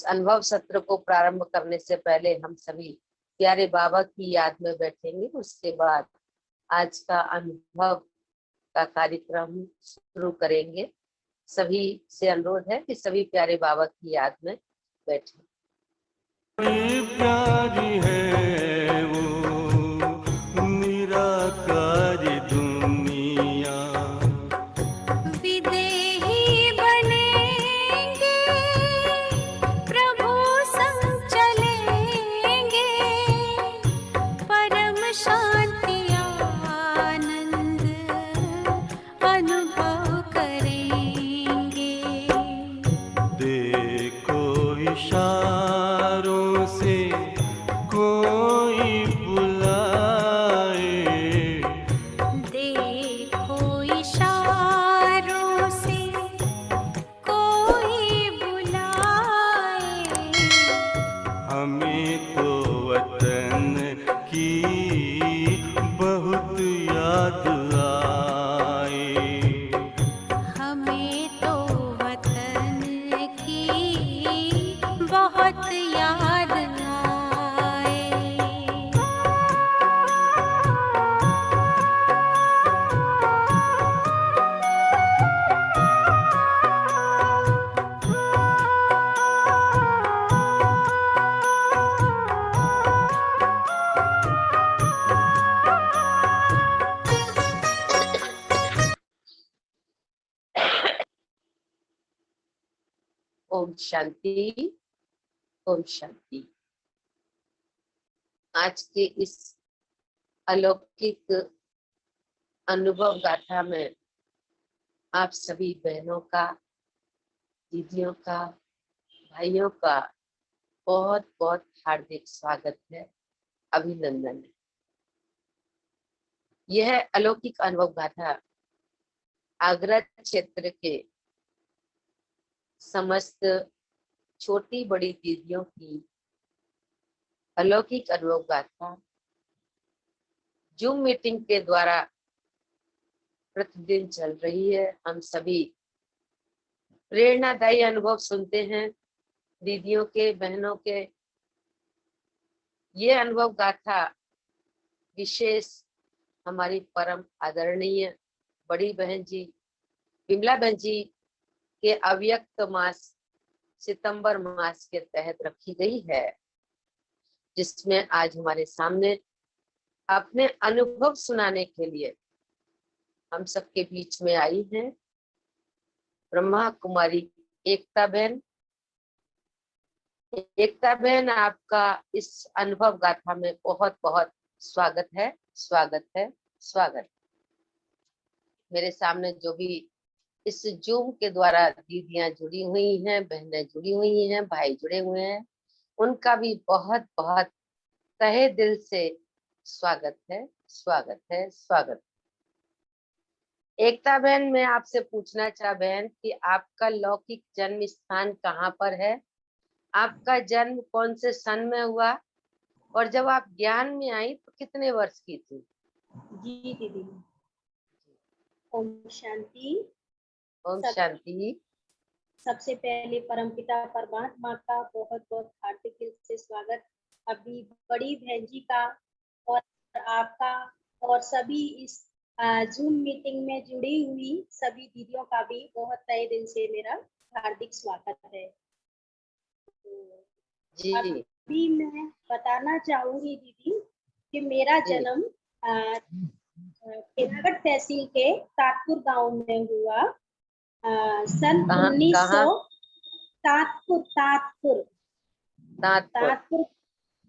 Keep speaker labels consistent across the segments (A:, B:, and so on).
A: उस अनुभव सत्र को प्रारंभ करने से पहले हम सभी प्यारे बाबा की याद में बैठेंगे। उसके बाद आज का अनुभव का कार्यक्रम शुरू करेंगे। सभी से अनुरोध है कि सभी प्यारे बाबा की याद में बैठें।
B: प्यारी है वो निराकारी दुनिया,
C: विदेही बनेंगे प्रभु संग चलेंगे, परम शांति आनंद अनुभव करेंगे।
B: देखो इशारों से कोई बुलाए,
C: देखो इशारों से कोई बुलाए,
B: हमें तो वतन की बहुत याद आए।
C: हमें तो वतन की बहुत याद आए।
A: ओम शांति, ओम शांति। आज के इस अलौकिक अनुभव गाथा में आप सभी बहनों का, दीदियों का, भाइयों का बहुत बहुत हार्दिक स्वागत है, अभिनंदन है। यह अलौकिक अनुभव गाथा आगरा क्षेत्र के समस्त छोटी बड़ी दीदियों की अलौकिक अनुभव गाथा जूम मीटिंग के द्वारा प्रतिदिन चल रही है। हम सभी प्रेरणादायी अनुभव सुनते हैं दीदियों के, बहनों के। ये अनुभव गाथा विशेष हमारी परम आदरणीय बड़ी बहन जी विमला बहन जी के अव्यक्त मास सितंबर मास के तहत रखी गई है, जिसमें आज हमारे सामने अपने अनुभव सुनाने के लिए हम सबके बीच में आई हैं ब्रह्मा कुमारी एकता बहन। एकता बहन, आपका इस अनुभव गाथा में बहुत बहुत स्वागत है, स्वागत है, स्वागत। मेरे सामने जो भी इस जूम के द्वारा दीदियां जुड़ी हुई हैं, बहनें जुड़ी हुई हैं, भाई जुड़े हुए हैं, उनका भी बहुत बहुत तहे दिल से स्वागत है, स्वागत है, स्वागत। एकता बहन, मैं आपसे पूछना चाह बहन कि आपका लौकिक जन्म स्थान कहाँ पर है? आपका जन्म कौन से सन में हुआ और जब आप ज्ञान में आई तो कितने वर्ष की थी?
D: जी दीदी, ओम शांति।
A: ओम शांति।
D: सबसे पहले परमपिता परमात्मा का बहुत बहुत हार्दिक दिल से स्वागत। अभी बड़ी बहन जी का और आपका और सभी इस जूम मीटिंग में जुड़ी हुई सभी दीदियों का भी बहुत तहे दिल से मेरा हार्दिक स्वागत है।
A: जी।
D: अभी मैं बताना चाहूंगी दीदी कि मेरा जन्म केरागढ़ तहसील के तातपुर गांव में हुआ सन 1900। तातपुर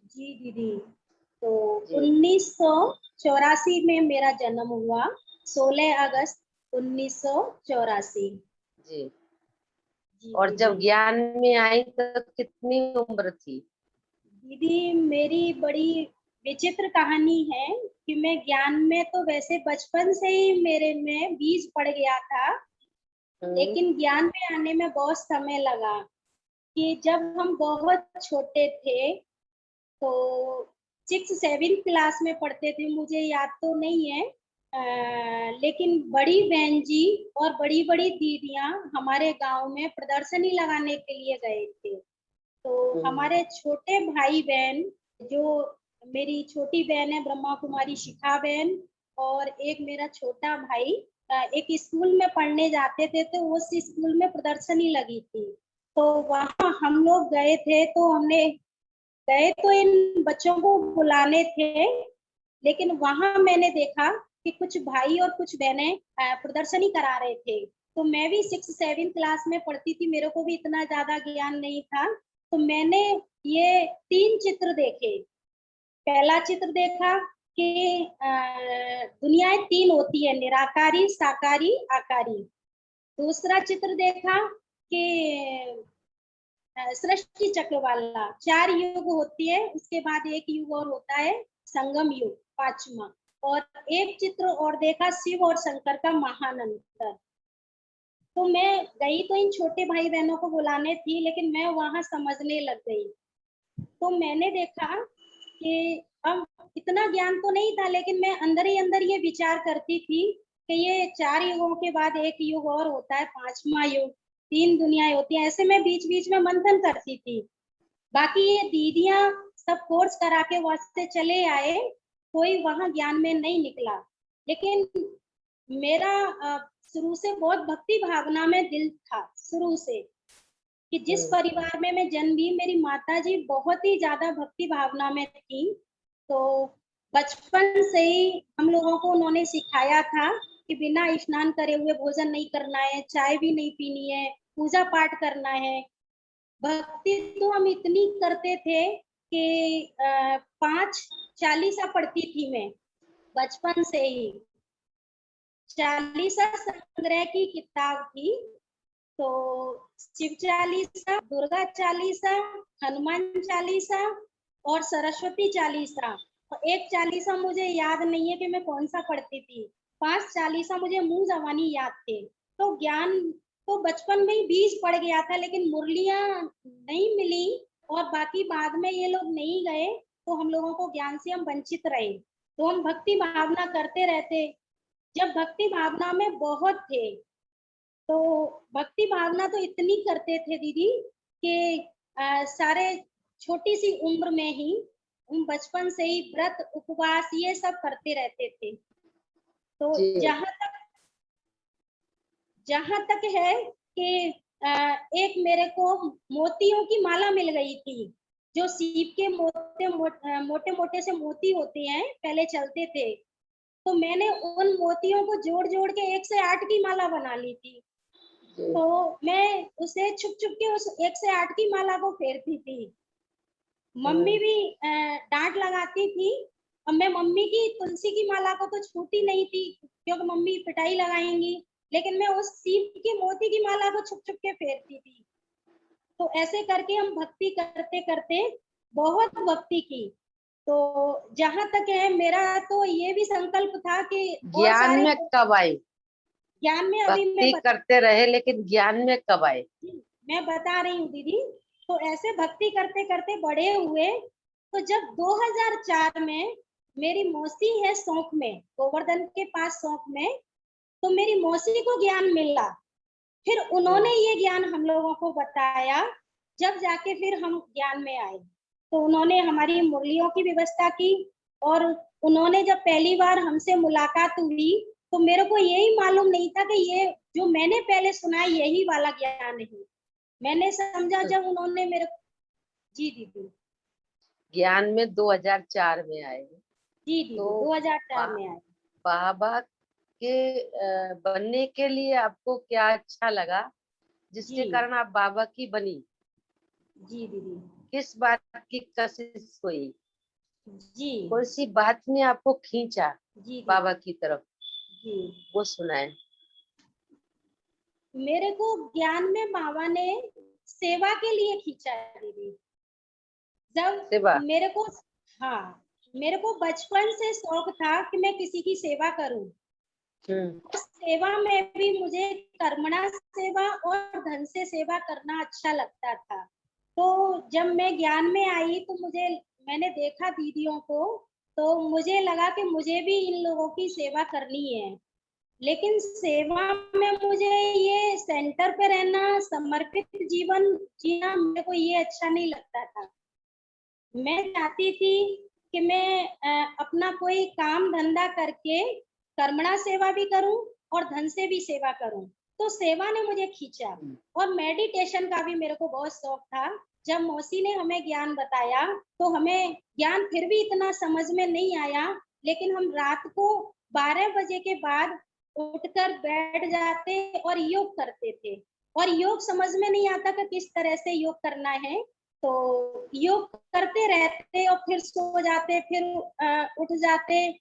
D: जी दीदी। तो 1984 में मेरा जन्म हुआ, 16 अगस्त 1984।
A: जी। और जब ज्ञान में आई तो कितनी उम्र थी?
D: दीदी, मेरी बड़ी विचित्र कहानी है कि मैं ज्ञान में तो वैसे बचपन से ही मेरे में बीज पड़ गया था, लेकिन ज्ञान में आने में बहुत समय लगा। कि जब हम बहुत छोटे थे तो 6-7 क्लास में पढ़ते थे, मुझे याद तो नहीं है, लेकिन बड़ी बहन जी और बड़ी बड़ी दीदियां हमारे गांव में प्रदर्शनी लगाने के लिए गए थे। तो हमारे छोटे भाई बहन, जो मेरी छोटी बहन है ब्रह्मा कुमारी शिखा बहन, और एक मेरा छोटा भाई एक स्कूल में पढ़ने जाते थे, तो उस स्कूल में प्रदर्शनी लगी थी, तो वहाँ हम लोग गए थे। तो हमने गए तो इन बच्चों को बुलाने थे, लेकिन वहां मैंने देखा कि कुछ भाई और कुछ बहनें प्रदर्शनी करा रहे थे। तो मैं भी 6-7 क्लास में पढ़ती थी, मेरे को भी इतना ज्यादा ज्ञान नहीं था। तो मैंने ये 3 चित्र देखे। पहला चित्र देखा कि दुनियाएं 3 होती है, निराकारी, साकारी, आकारी। दूसरा चित्र देखा कि सृष्टि चक्र वाला 4 युग होती है, उसके बाद एक युग और होता है संगम युग, 5वां। और एक चित्र और देखा शिव और शंकर का महान अंतर। तो मैं गई तो इन छोटे भाई बहनों को बुलाने थी, लेकिन मैं वहां समझने लग गई। तो मैंने देखा कि अब इतना ज्ञान तो नहीं था, लेकिन मैं अंदर ही अंदर ये विचार करती थी कि ये 4 युगों के बाद एक युग और होता है, 5वां युग, 3 दुनियाएं होती हैं। ऐसे मैं बीच बीच में मंथन करती थी। बाकी ये दीदियां सब कोर्स करा के वहां से चले आए, कोई वहां ज्ञान में नहीं निकला। लेकिन मेरा शुरू से बहुत भक्ति भावना में दिल था, शुरू से, कि जिस परिवार में मैं जन्म ली, मेरी माता जी बहुत ही ज्यादा भक्ति भावना में थी। तो बचपन से ही हम लोगों को उन्होंने सिखाया था कि बिना स्नान करे हुए भोजन नहीं करना है, चाय भी नहीं पीनी है, पूजा पाठ करना है। भक्ति तो हम इतनी करते थे कि 5 चालीसा पढ़ती थी मैं बचपन से ही। चालीसा संग्रह की किताब थी, तो शिव चालीसा, दुर्गा चालीसा, हनुमान चालीसा और सरस्वती चालीसा। और एक चालीसा मुझे याद नहीं है कि मैं कौन सा पढ़ती थी। 5 चालीसा मुझे मुंह जबानी याद थे। तो ज्ञान तो बचपन में ही बीज पड़ गया था, लेकिन मुरलियां नहीं मिली और बाकी बाद में ये लोग नहीं गए, तो हम लोगों को ज्ञान से हम वंचित रहे। तो हम भक्ति भावना करते रहते। जब भक्ति भावना में बहुत थे, तो भक्ति भावना तो इतनी करते थे दीदी कि सारे छोटी सी उम्र में ही हम बचपन से ही व्रत उपवास ये सब करते रहते थे। तो
A: जी।
D: जहां तक है कि एक मेरे को मोतियों की माला मिल गई थी, जो सीप के मोटे मोटे से मोती होते हैं, पहले चलते थे। तो मैंने उन मोतियों को जोड़ जोड़ के 1 से 8 की माला बना ली थी। तो मैं उसे छुप छुप के उस 1 से 8 की माला को फेरती थी। मम्मी भी डांट लगाती थी, और मैं मम्मी की तुलसी की माला को तो छूती नहीं थी, क्योंकि मम्मी पिटाई लगाएंगी। लेकिन मैं उस सीप की मोती की माला को छुप छुप के फेरती थी। तो ऐसे करके हम भक्ति करते करते बहुत भक्ति की। तो जहां तक है, मेरा तो ये भी संकल्प था कि और
A: ज्ञान
D: सारे
A: में कब आए?
D: ज्ञान में अभी
A: भक्ति करते रहे, लेकिन ज्ञान में कब आए?
D: मैं बता रही हूँ दीदी। तो ऐसे भक्ति करते करते बड़े हुए। तो जब 2004 में मेरी मौसी है सौंख में, गोवर्धन के पास सौंख में, तो मेरी मौसी को ज्ञान मिला। फिर उन्होंने ये ज्ञान हम लोगों को बताया, जब जाके फिर हम ज्ञान में आए। तो उन्होंने हमारी मुरलियों की व्यवस्था की, और उन्होंने जब पहली बार हमसे मुलाकात हुई, तो मेरे को यही मालूम नहीं था कि ये जो मैंने पहले सुना है यही वाला ज्ञान है। मैंने समझा जब उन्होंने मेरे। जी दीदी।
A: ज्ञान में 2004 में आए।
D: जी दीदी,
A: तो
D: 2004 में आए।
A: बाबा के बनने के लिए आपको क्या अच्छा लगा, जिसके
D: जी
A: कारण आप बाबा की बनी?
D: जी दीदी।
A: किस बात की कशिश हुई?
D: जी
A: कौन सी बात ने आपको खींचा
D: जी दीदी।
A: बाबा की तरफ?
D: जी,
A: वो सुनाए।
D: मेरे को ज्ञान में बाबा ने सेवा के लिए खींचा है दीदी। जब
A: सेवा।
D: मेरे को, हाँ, मेरे को बचपन से शौक था कि मैं किसी की सेवा करूं। सेवा में भी मुझे कर्मणा सेवा और धन से सेवा करना अच्छा लगता था। तो जब मैं ज्ञान में आई, तो मैंने देखा दीदियों को, तो मुझे लगा कि मुझे भी इन लोगों की सेवा करनी है। लेकिन सेवा में मुझे ये सेंटर पे रहना, समर्पित जीवन जीना मेरे को ये अच्छा नहीं लगता था। मैं चाहती थी कि मैं अपना कोई काम धंधा करके कर्मणा सेवा भी करूं और धन से भी सेवा करूं। तो सेवा ने मुझे खींचा और मेडिटेशन का भी मेरे को बहुत शौक था। जब मौसी ने हमें ज्ञान बताया तो हमें ज्ञान फिर भी इतना समझ में नहीं आया, लेकिन हम रात को 12 बजे के बाद उठकर बैठ जाते और योग करते थे। और योग समझ में नहीं आता कि किस तरह से योग करना है, तो योग करते रहते और फिर सो जाते, फिर उठ जाते।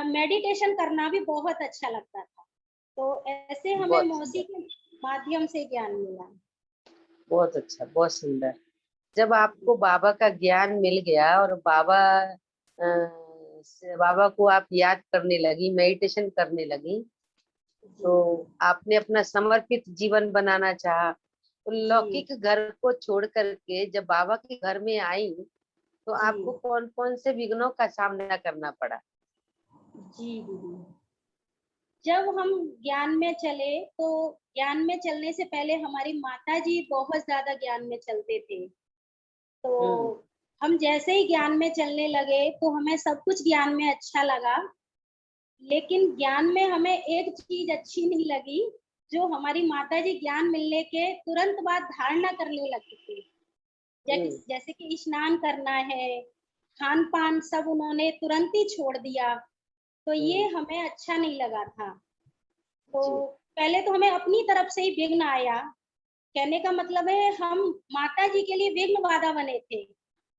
D: मेडिटेशन करना भी बहुत अच्छा लगता था। तो ऐसे हमें
A: बहुत
D: मौसी
A: सुंदर,
D: के माध्यम से ज्ञान मिला।
A: बहुत अच्छा, बहुत सुंदर। जब आपको बाबा का ज्ञान मिल गया और बाबा को आप याद करने लगी, मेडिटेशन करने लगी, तो आपने अपना समर्पित जीवन बनाना चाहा। तो
D: जी
A: लौकिक घर को छोड़ करके जब बाबा के घर में आई, तो
D: जी
A: आपको कौन कौन से विघ्नों का सामना करना पड़ा?
D: जी दीदी, जब हम ज्ञान में चले तो ज्ञान में चलने से पहले हमारी माता जी बहुत ज्यादा ज्ञान में चलते थे। तो
A: हम्म।
D: हम जैसे ही ज्ञान में चलने लगे तो हमें सब कुछ ज्ञान में अच्छा लगा। लेकिन ज्ञान में हमें एक चीज अच्छी नहीं लगी, जो हमारी माता जी ज्ञान मिलने के तुरंत बाद धारणा करने लगती थी।
A: हम्म।
D: जैसे कि स्नान करना है, खान पान सब उन्होंने तुरंत ही छोड़ दिया। तो ये
A: हम्म।
D: हमें अच्छा नहीं लगा था। तो
A: जी।
D: पहले तो हमें अपनी तरफ से ही विघ्न आया। कहने का मतलब है हम माता जी के लिए विघ्न बाधा बने थे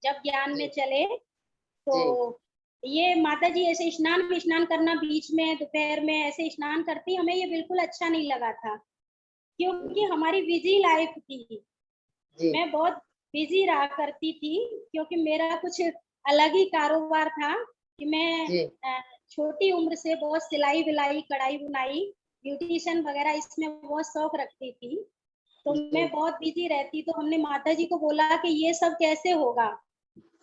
D: जब ज्ञान में
A: जी।
D: चले। तो
A: जी।
D: ये माता जी ऐसे स्नान करना बीच में दोपहर में ऐसे स्नान करती, हमें ये बिल्कुल अच्छा नहीं लगा था, क्योंकि हमारी बिजी लाइफ थी।
A: जी।
D: मैं बहुत बिजी रहा करती थी, क्योंकि मेरा कुछ अलग ही कारोबार था कि मैं
A: जी।
D: छोटी उम्र से बहुत सिलाई बिलाई, कढ़ाई बुनाई, ब्यूटिशियन वगैरह इसमें बहुत शौक रखती थी। तो
A: जी।
D: मैं बहुत बिजी रहती, तो हमने माता जी को बोला कि ये सब कैसे होगा,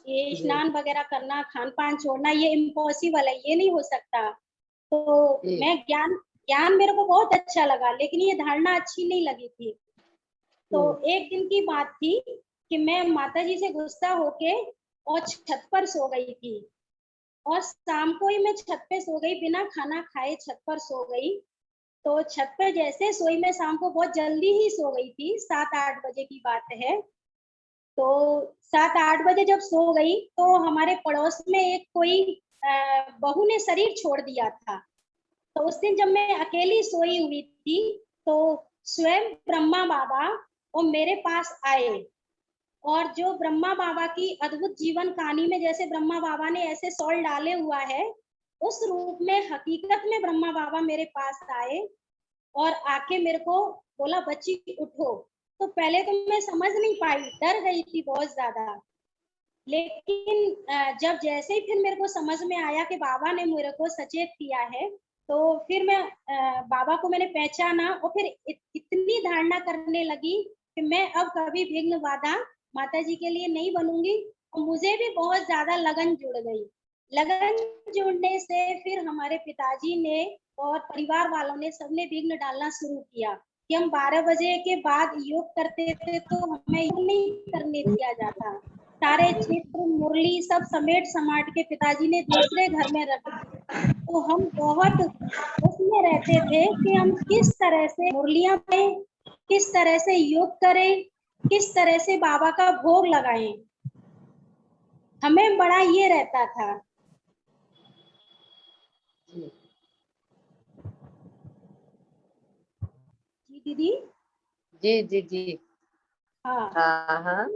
D: ये
A: जी।
D: स्नान वगैरह करना, खान पान छोड़ना, ये इम्पॉसिबल है, ये नहीं हो सकता। तो
A: जी।
D: मैं ज्ञान ज्ञान मेरे को बहुत अच्छा लगा, लेकिन ये धारणा अच्छी नहीं लगी थी। तो
A: हम्म।
D: एक दिन की बात थी कि मैं माता जी से गुस्सा होके और छत पर सो गई थी। और शाम को ही मैं छत पे सो गई, बिना खाना खाए छत पर सो गई। तो छत पे जैसे सोई, मैं शाम को बहुत जल्दी ही सो गई थी, 7-8 बजे की बात है। तो 7-8 बजे जब सो गई तो हमारे पड़ोस में एक कोई बहू ने शरीर छोड़ दिया था। तो उस दिन जब मैं अकेली सोई हुई थी, तो स्वयं ब्रह्मा बाबा वो मेरे पास आए। और जो ब्रह्मा बाबा की अद्भुत जीवन कहानी में जैसे ब्रह्मा बाबा ने ऐसे सॉल डाले हुआ है, उस रूप में हकीकत में ब्रह्मा बाबा मेरे पास आए और आके मेरे को बोला, बच्ची उठो। तो पहले तो मैं समझ नहीं पाई, डर गई थी बहुत ज्यादा। लेकिन जब जैसे ही फिर मेरे को समझ में आया कि बाबा ने मेरे को सचेत किया है, तो फिर मैं बाबा को मैंने पहचाना और फिर इतनी धारणा करने लगी कि मैं अब कभी विघ्न बाधा माता जी के लिए नहीं बनूंगी। और मुझे भी बहुत ज्यादा लगन जुड़ गई। लगन जुड़ने से फिर हमारे पिताजी ने और परिवार वालों ने सबने विघ्न डालना शुरू किया कि हम 12 बजे के बाद योग करते थे, तो हमें योग नहीं करने दिया जाता। सारे चित्र मुरली सब समेट समाट के पिताजी ने दूसरे घर में रख दी। तो हम बहुत उसमें रहते थे कि हम किस तरह से मुरलियां पाए, किस तरह से योग करें, किस तरह से बाबा का भोग लगाएं, हमें बड़ा ये रहता था।
A: जी।
D: जी दीदी।
A: जी। जी। जी।
D: हाँ,
A: हाँ। हाँ।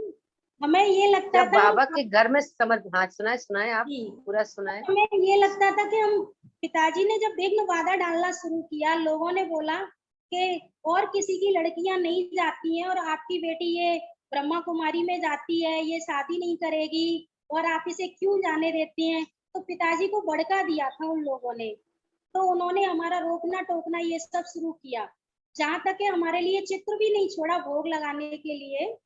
D: हमें ये लगता
A: जब
D: था
A: बाबा के घर में समझ, हाँ, सुनाए सुनाए, आप
D: जी,
A: पूरा सुनाए।
D: हमें ये लगता था कि हम पिताजी ने जब विघ्न बाधा डालना शुरू किया, लोगों ने बोला कि और किसी की लड़कियां नहीं जाती हैं और आपकी बेटी ये ब्रह्मा कुमारी में जाती है, ये शादी नहीं करेगी और आप इसे क्यों जाने देती हैं। तो पिताजी को भड़का दिया था उन लोगों ने। तो उन्होंने हमारा रोकना टोकना ये सब शुरू किया, जहाँ तक कि हमारे लिए चित्र भी नहीं छोड़ा भोग लगाने के लिए।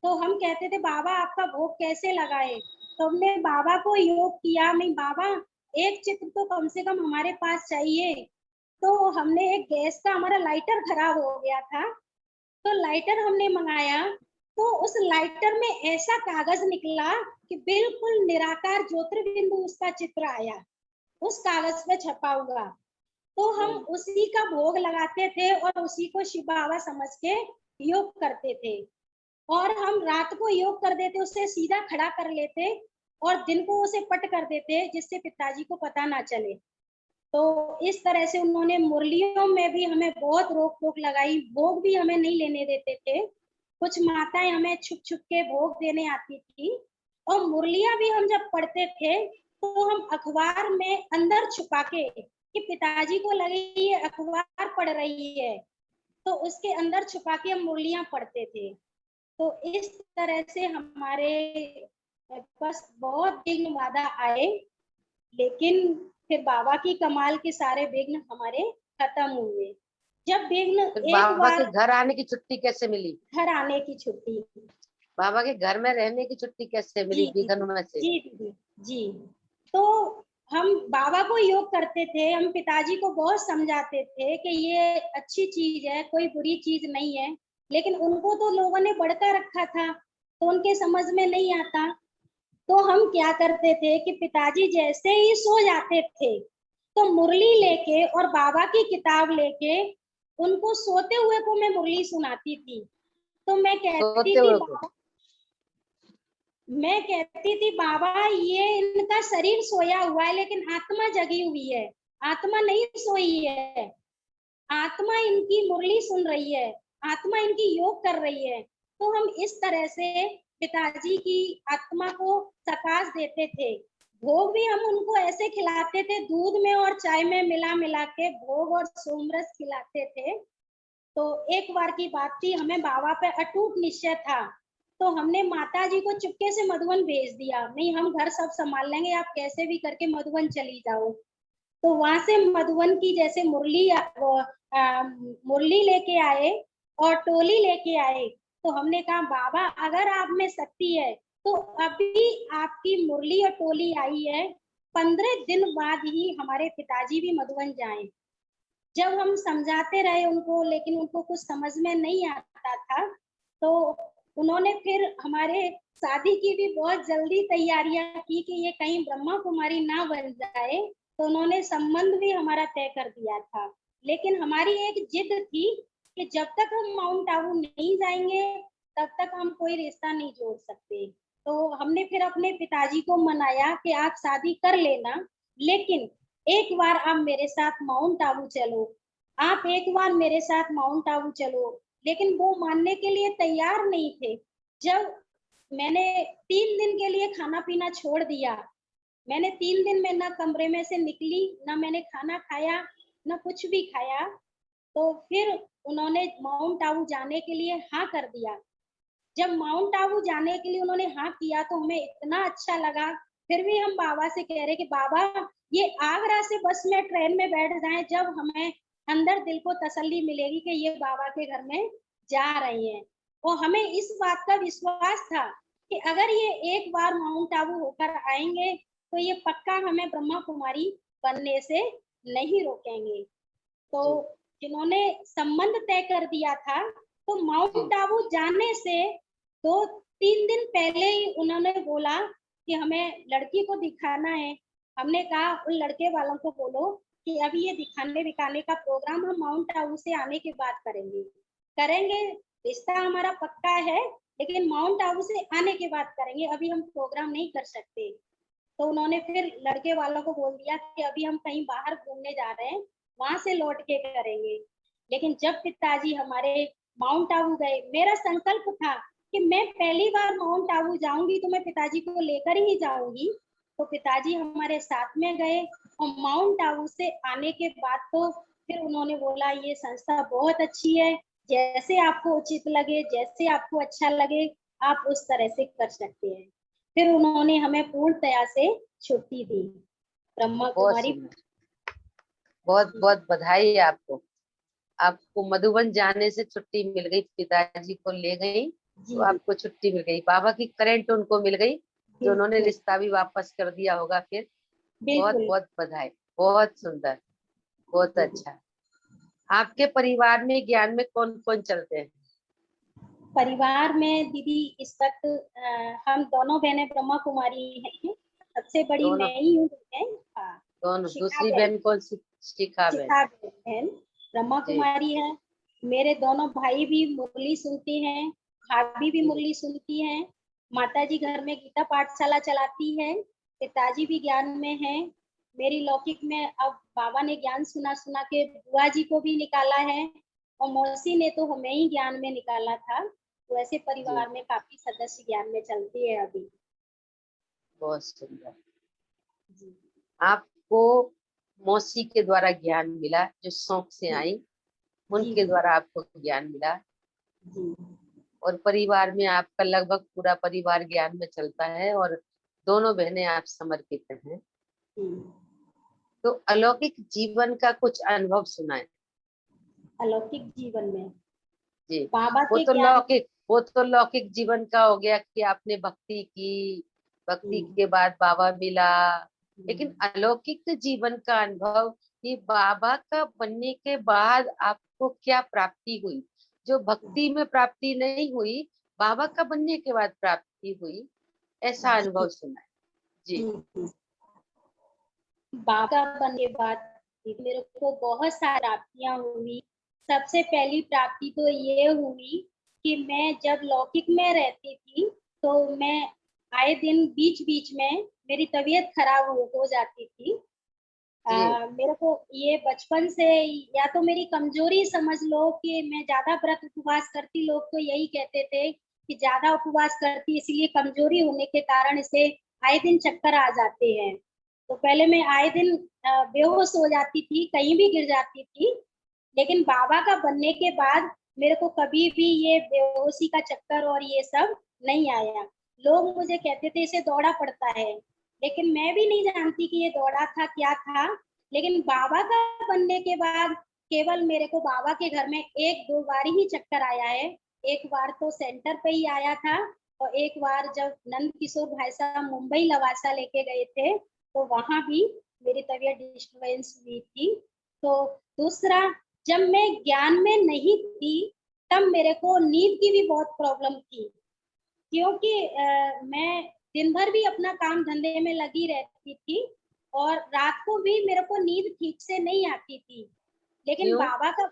D: तो हम कहते थे, बाबा आपका भोग कैसे लगाए। तो हमने बाबा को योग किया, नहीं बाबा एक चित्र तो कम से कम हमारे पास चाहिए। तो हमने एक गैस का हमारा लाइटर खराब हो गया था, तो लाइटर हमने मंगाया, तो उस लाइटर में ऐसा कागज निकला कि बिल्कुल निराकार ज्योतिर्बिंदु उसका चित्र आया, उस कागज पे छपा हुआ। तो हम उसी का भोग लगाते थे और उसी को शिव बाबा समझ के योग करते थे। और हम रात को योग कर देते, उससे सीधा खड़ा कर लेते और दिन को उसे पट कर देते, जिससे पिताजी को पता ना चले। तो इस तरह से उन्होंने मुरलियों में भी हमें बहुत रोक टोक लगाई, भोग भी हमें नहीं लेने देते थे। कुछ माताएं हमें छुप छुप के भोग देने आती थी, और मुरलियां भी हम जब पढ़ते थे तो हम अखबार में अंदर छुपा के, कि पिताजी को लगे ये अखबार पढ़ रही है, तो उसके अंदर छुपा के हम मुरलियां पढ़ते थे। तो इस तरह से हमारे बस बहुत विघ्न बाधा आए, लेकिन फिर बाबा की कमाल के सारे विघ्न हमारे खत्म हुए। जब विघ्न
A: फिर
D: एक
A: बाबा के
D: बार
A: घर आने की छुट्टी कैसे मिली?
D: घर आने की छुट्टी,
A: बाबा के घर में रहने की छुट्टी कैसे मिली
D: जी
A: विघ्न में से?
D: जी दीदी जी। तो हम बाबा को योग करते थे, हम पिताजी को बहुत समझाते थे कि ये अच्छी चीज है, कोई बुरी चीज नहीं है, लेकिन उनको तो लोगों ने बढ़का रखा था, तो उनके समझ में नहीं आता। तो हम क्या करते थे कि पिताजी जैसे ही सो जाते थे, तो मुरली लेके और बाबा की किताब लेके उनको सोते हुए को मैं मुरली सुनाती थी। तो
A: सोते हुए को?
D: मैं कहती थी बाबा ये इनका शरीर सोया हुआ है, लेकिन आत्मा जगी हुई है, आत्मा नहीं सोई है, आत्मा इनकी मुरली सुन रही है, आत्मा इनकी योग कर रही है। तो हम इस तरह से पिताजी की आत्मा को प्रकाश देते थे। भोग भी हम उनको ऐसे खिलाते थे, दूध में और चाय में मिला मिला के भोग और सोमरस खिलाते थे। तो एक बार की बात थी, हमें बाबा पे अटूट निश्चय था, तो हमने माता जी को चुपके से मधुबन भेज दिया, नहीं हम घर सब संभाल लेंगे, आप कैसे भी करके मधुबन चली जाओ। तो वहां से मधुबन की जैसे मुरली लेके आए और टोली लेके आए, तो हमने कहा बाबा अगर आप में शक्ति है तो अभी आपकी मुरली और टोली आई है, 15 दिन बाद ही हमारे पिताजी भी मधुबन जाएं। जब हम समझाते रहे उनको, लेकिन उनको कुछ समझ में नहीं आता था, तो उन्होंने फिर हमारे शादी की भी बहुत जल्दी तैयारियां की कि ये कहीं ब्रह्मा कुमारी ना बन जाए, तो उन्होंने संबंध भी हमारा तय कर दिया था। लेकिन हमारी एक जिद थी कि जब तक हम माउंट आबू नहीं जाएंगे तब तक हम कोई रिश्ता नहीं जोड़ सकते। तो हमने फिर अपने पिताजी को मनाया कि आप शादी कर लेना, लेकिन एक बार आप मेरे साथ माउंट आबू चलो, आप एक बार मेरे साथ माउंट आबू चलो। लेकिन वो मानने के लिए तैयार नहीं थे। जब मैंने 3 दिन के लिए खाना पीना छोड़ दिया, मैंने 3 दिन में ना कमरे में से निकली, ना मैंने खाना खाया, ना कुछ भी खाया, तो फिर उन्होंने माउंट आबू जाने के लिए हाँ कर दिया। जब माउंट आबू जाने के लिए उन्होंने हाँ किया तो हमें इतना अच्छा लगा। फिर भी हम बाबा से कह रहे कि बाबा ये आगरा से बस में ट्रेन में बैठ जाएं, जब हमें अंदर दिल को तसल्ली मिलेगी कि ये बाबा के घर में जा रही हैं। और हमें इस बात का विश्वास था कि अगर ये एक बार माउंट आबू होकर आएंगे तो ये पक्का हमें ब्रह्मा कुमारी बनने से नहीं रोकेंगे। तो जिन्होंने संबंध तय कर दिया था, तो माउंट आबू जाने से 2-3 दिन पहले ही उन्होंने बोला कि हमें लड़की को दिखाना है। हमने कहा उन लड़के वालों को बोलो कि अभी ये दिखाने दिखाने का प्रोग्राम हम माउंट आबू से आने के बाद करेंगे, रिश्ता हमारा पक्का है, लेकिन माउंट आबू से आने के बाद करेंगे, अभी हम प्रोग्राम नहीं कर सकते। तो उन्होंने फिर लड़के वालों को बोल दिया कि अभी हम कहीं बाहर घूमने जा रहे हैं, वहां से लौट के करेंगे। लेकिन जब पिताजी हमारे माउंट आबू गए, मेरा संकल्प था कि मैं पहली बार माउंट आबू जाऊंगी तो मैं पिताजी को लेकर ही जाऊंगी। तो पिताजी हमारे साथ में गए, और माउंट आबू से आने के बाद तो फिर उन्होंने बोला ये संस्था बहुत अच्छी है, जैसे आपको उचित लगे, जैसे आपको अच्छा लगे, आप उस तरह से कर सकते हैं। फिर उन्होंने हमें पूर्णतया से छुट्टी दी, ब्रह्मा
A: बहुत
D: कुमारी।
A: सुंदर, बहुत बहुत बधाई है आपको। आपको मधुबन जाने से छुट्टी मिल गई, पिताजी को ले गई तो आपको छुट्टी मिल गई, बाबा की करंट उनको मिल गई, तो उन्होंने रिश्ता भी वापस कर दिया होगा। फिर बहुत
D: बिल्कुल
A: बहुत बधाई, बहुत सुंदर, बहुत अच्छा। आपके परिवार में ज्ञान में कौन कौन चलते हैं?
D: परिवार में दीदी इस वक्त हम दोनों बहनें ब्रह्मा कुमारी हैं। सबसे बड़ी
A: दोनों?
D: मैं ही हूँ बहन। हाँ,
A: दोनों?
D: शिखा
A: दूसरी
D: बहन।
A: बहन कौन सी? शिखा बहन।
D: शिखा बहन ब्रह्मा
A: जी
D: कुमारी है। मेरे दोनों भाई भी मुरली सुनती हैं, भाभी भी
A: जी
D: मुरली सुनती हैं। माताजी घर में गीता पाठशाला चलाती है। पिताजी भी ज्ञान में हैं। मेरी लौकिक में अब बाबा ने ज्ञान सुना सुना के बुआ जी को भी निकाला है, और मौसी ने तो हमें ही ज्ञान में निकाला था। तो ऐसे
A: जी।
D: परिवार में काफी सदस्य ज्ञान में चलती है अभी।
A: बहुत सुंदर।
D: जी
A: आपको मौसी के द्वारा ज्ञान मिला, जो शौक से
D: जी
A: आई,
D: जी
A: उनके द्वारा आपको ज्ञान मिला।
D: जी
A: और परिवार में आपका लगभग पूरा परिवार ज्ञान में चलता है, और दोनों बहनें आप समर्पित हैं।
D: जी।
A: तो अलौकिक जीवन का कुछ अनुभव सुनाए।
D: अलौकिक जीवन में
A: जी।
D: बाबा के ज्ञान।
A: वो तो लौकिक जीवन का हो गया कि आपने भक्ति की, भक्ति
D: जी
A: के बाद बाबा मिला। लेकिन
D: जी
A: अलौकिक जीवन का अनुभव, कि बाबा का बनने के बाद आपको क्या प्राप्ति हुई, जो भक्ति में प्राप्ति नहीं हुई, बाबा का बनने के बाद प्राप्ति हुई, ऐसा
D: जी
A: अनुभव सुना है। जी
D: जी। बाबा बनने के बाद मेरे को बहुत सारी प्राप्तियां हुई। सबसे पहली प्राप्ति तो ये हुई कि मैं जब लौकिक में रहती थी, तो मैं आए दिन बीच बीच में मेरी तबीयत खराब हो जाती थी।
A: जी
D: मेरे को ये बचपन से, या तो मेरी कमजोरी समझ लो कि मैं ज्यादा व्रत उपवास करती, लोग तो यही कहते थे कि ज्यादा उपवास करती इसलिए कमजोरी होने के कारण इसे आए दिन चक्कर आ जाते हैं। तो पहले मैं आए दिन बेहोश हो जाती थी, कहीं भी गिर जाती थी। लेकिन बाबा का बनने के बाद मेरे को कभी भी ये बेहोशी का चक्कर और ये सब नहीं आया। लोग मुझे कहते थे इसे दौड़ा पड़ता है, लेकिन मैं भी नहीं जानती कि ये दौड़ा था क्या था। लेकिन बाबा का बनने के बाद केवल मेरे को बाबा के घर में एक दो बार ही चक्कर आया है। एक बार तो सेंटर पे ही आया था, और एक बार जब नंद किशोर भाई साहब मुंबई लवासा लेके गए थे, तो वहां भी मेरी तबीयत डिस्टर्बेंस हुई थी। तो दूसरा, जब मैं ज्ञान में नहीं थी, तब मेरे को नींद की भी बहुत प्रॉब्लम थी। क्योंकि मैं दिन भर भी अपना काम धंधे में लगी रहती थी, और रात को भी मेरे को नींद ठीक से नहीं आती थी। लेकिन
A: क्यों?
D: बाबा का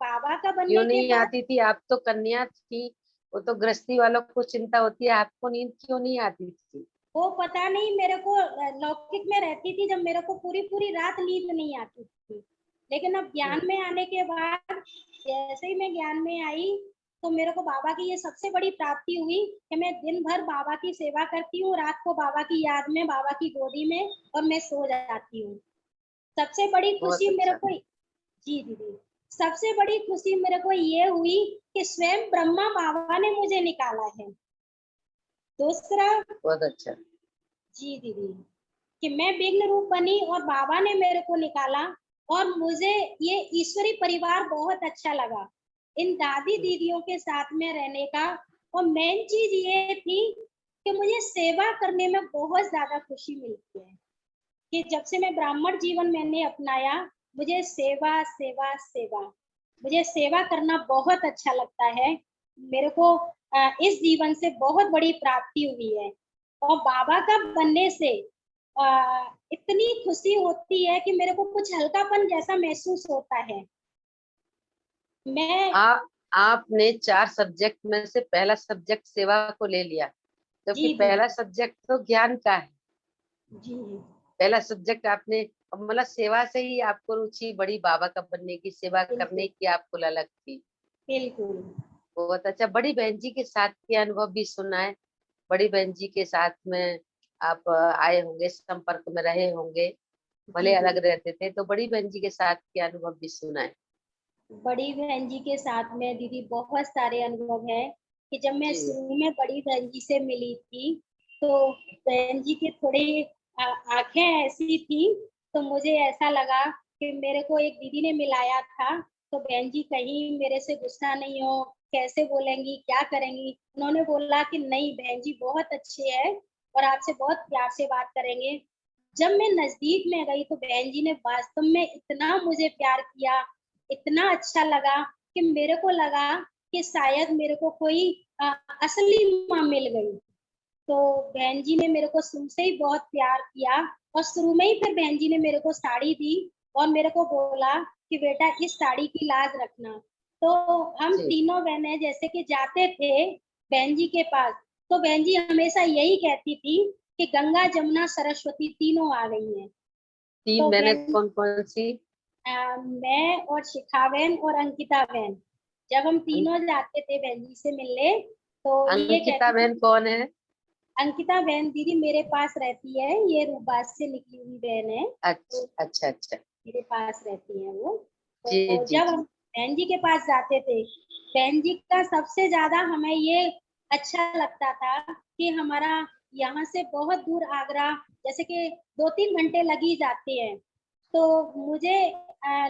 A: क्यों
D: बनने के
A: नहीं
D: बाद
A: आती थी? आप तो कन्या थी, वो तो गृहस्थी वालों को चिंता होती है, आपको नींद क्यों नहीं आती थी?
D: वो पता नहीं मेरे को लौकिक में रहती थी, जब मेरे को पूरी पूरी रात नींद नहीं आती थी। लेकिन अब ज्ञान में आने के बाद, जैसे ही मैं ज्ञान में आई, तो मेरे को बाबा की ये सबसे बड़ी प्राप्ति हुई कि मैं दिन भर बाबा की सेवा करती हूँ, रात को बाबा की याद में, बाबा की गोदी में, और मैं सो जाती हूँ। सबसे बड़ी
A: बहुत
D: खुशी मेरे
A: अच्छा।
D: को, जी दीदी, सबसे बड़ी खुशी मेरे को ये हुई कि स्वयं ब्रह्मा बाबा ने मुझे निकाला है। दूसरा,
A: बहुत अच्छा।
D: जी दीदी, कि मैं विघ्न रूप बनी और बाबा ने मेरे को निकाला, और मुझे ये ईश्वरी परिवार बहुत अच्छा लगा, इन दादी दीदियों के साथ में रहने का। और मेन चीज ये थी कि मुझे सेवा करने में बहुत ज्यादा खुशी मिलती है, कि जब से मैं ब्राह्मण जीवन मैंने अपनाया, मुझे सेवा सेवा सेवा, मुझे सेवा करना बहुत अच्छा लगता है। मेरे को इस जीवन से बहुत बड़ी प्राप्ति हुई है। और बाबा का बनने से इतनी खुशी होती है कि मेरे को कुछ हल्कापन जैसा महसूस होता है। मैं,
A: आ, आपने 4 सब्जेक्ट में से पहला सब्जेक्ट सेवा को ले लिया, जबकि
D: जी
A: पहला
D: दीदी,
A: सब्जेक्ट तो ज्ञान का है।
D: जी
A: पहला सब्जेक्ट आपने, मतलब सेवा से ही आपको रुचि बढ़ी, बाबा का बनने की, सेवा करने
D: बिल्कुल
A: की आपको ललक थी।
D: बिल्कुल।
A: बहुत अच्छा। बड़ी बहन जी के साथ के अनुभव भी सुना है। बड़ी बहन जी के साथ में आप आए होंगे, संपर्क में रहे होंगे,
D: जी
A: भले अलग
D: दीदी,
A: रहते थे, तो बड़ी बहन जी के साथ के अनुभव भी सुना है।
D: बड़ी बहन जी के साथ में दीदी बहुत सारे अनुभव है। कि जब मैं
A: जी
D: शुरू में बड़ी बहन जी से मिली थी, तो बहन जी के थोड़े आंखें ऐसी थी, तो मुझे ऐसा लगा कि मेरे को एक दीदी ने मिलाया था, तो बहन जी कहीं मेरे से गुस्सा नहीं हो, कैसे बोलेंगी, क्या करेंगी। उन्होंने बोला कि नहीं बहन जी बहुत अच्छे है, और आपसे बहुत प्यार से बात करेंगे। जब मैं नजदीक में गई, तो बहन जी ने वास्तव में इतना मुझे प्यार किया, इतना अच्छा लगा कि मेरे को लगा कि शायद मेरे को कोई असली माँ मिल गई। तो बहन जी ने मेरे को शुरू से ही बहुत प्यार किया और शुरू में ही फिर बहन जी ने मेरे को साड़ी दी और मेरे को बोला कि बेटा इस साड़ी की लाज रखना। तो हम
A: जी
D: तीनों बहनें जैसे कि जाते थे बहन जी के पास, तो बहन जी हमेशा यही कहती थी कि गंगा जमुना सरस्वती तीनों आ गई हैं।
A: तीन
D: तो
A: मैंने
D: बहन
A: कौन कौन सी?
D: मैं और शिखा बहन और अंकिता बहन, जब हम
A: अं-
D: तीनों जाते थे बहन जी से मिलने, तो ये
A: अंकिता
D: कहती
A: बहन
D: थी।
A: कौन है?
D: अंकिता बहन दीदी मेरे पास रहती है, ये रूबास से निकली हुई बहन है, तो
A: अच्छा अच्छा अच्छा।
D: मेरे पास रहती है वो।
A: जी
D: तो
A: जी
D: जब
A: जी।
D: हम बहन जी के पास जाते थे, बहन जी का सबसे ज्यादा हमें ये अच्छा लगता था कि हमारा यहाँ से बहुत दूर आगरा, जैसे कि 2-3 घंटे लग ही जाते हैं। तो मुझे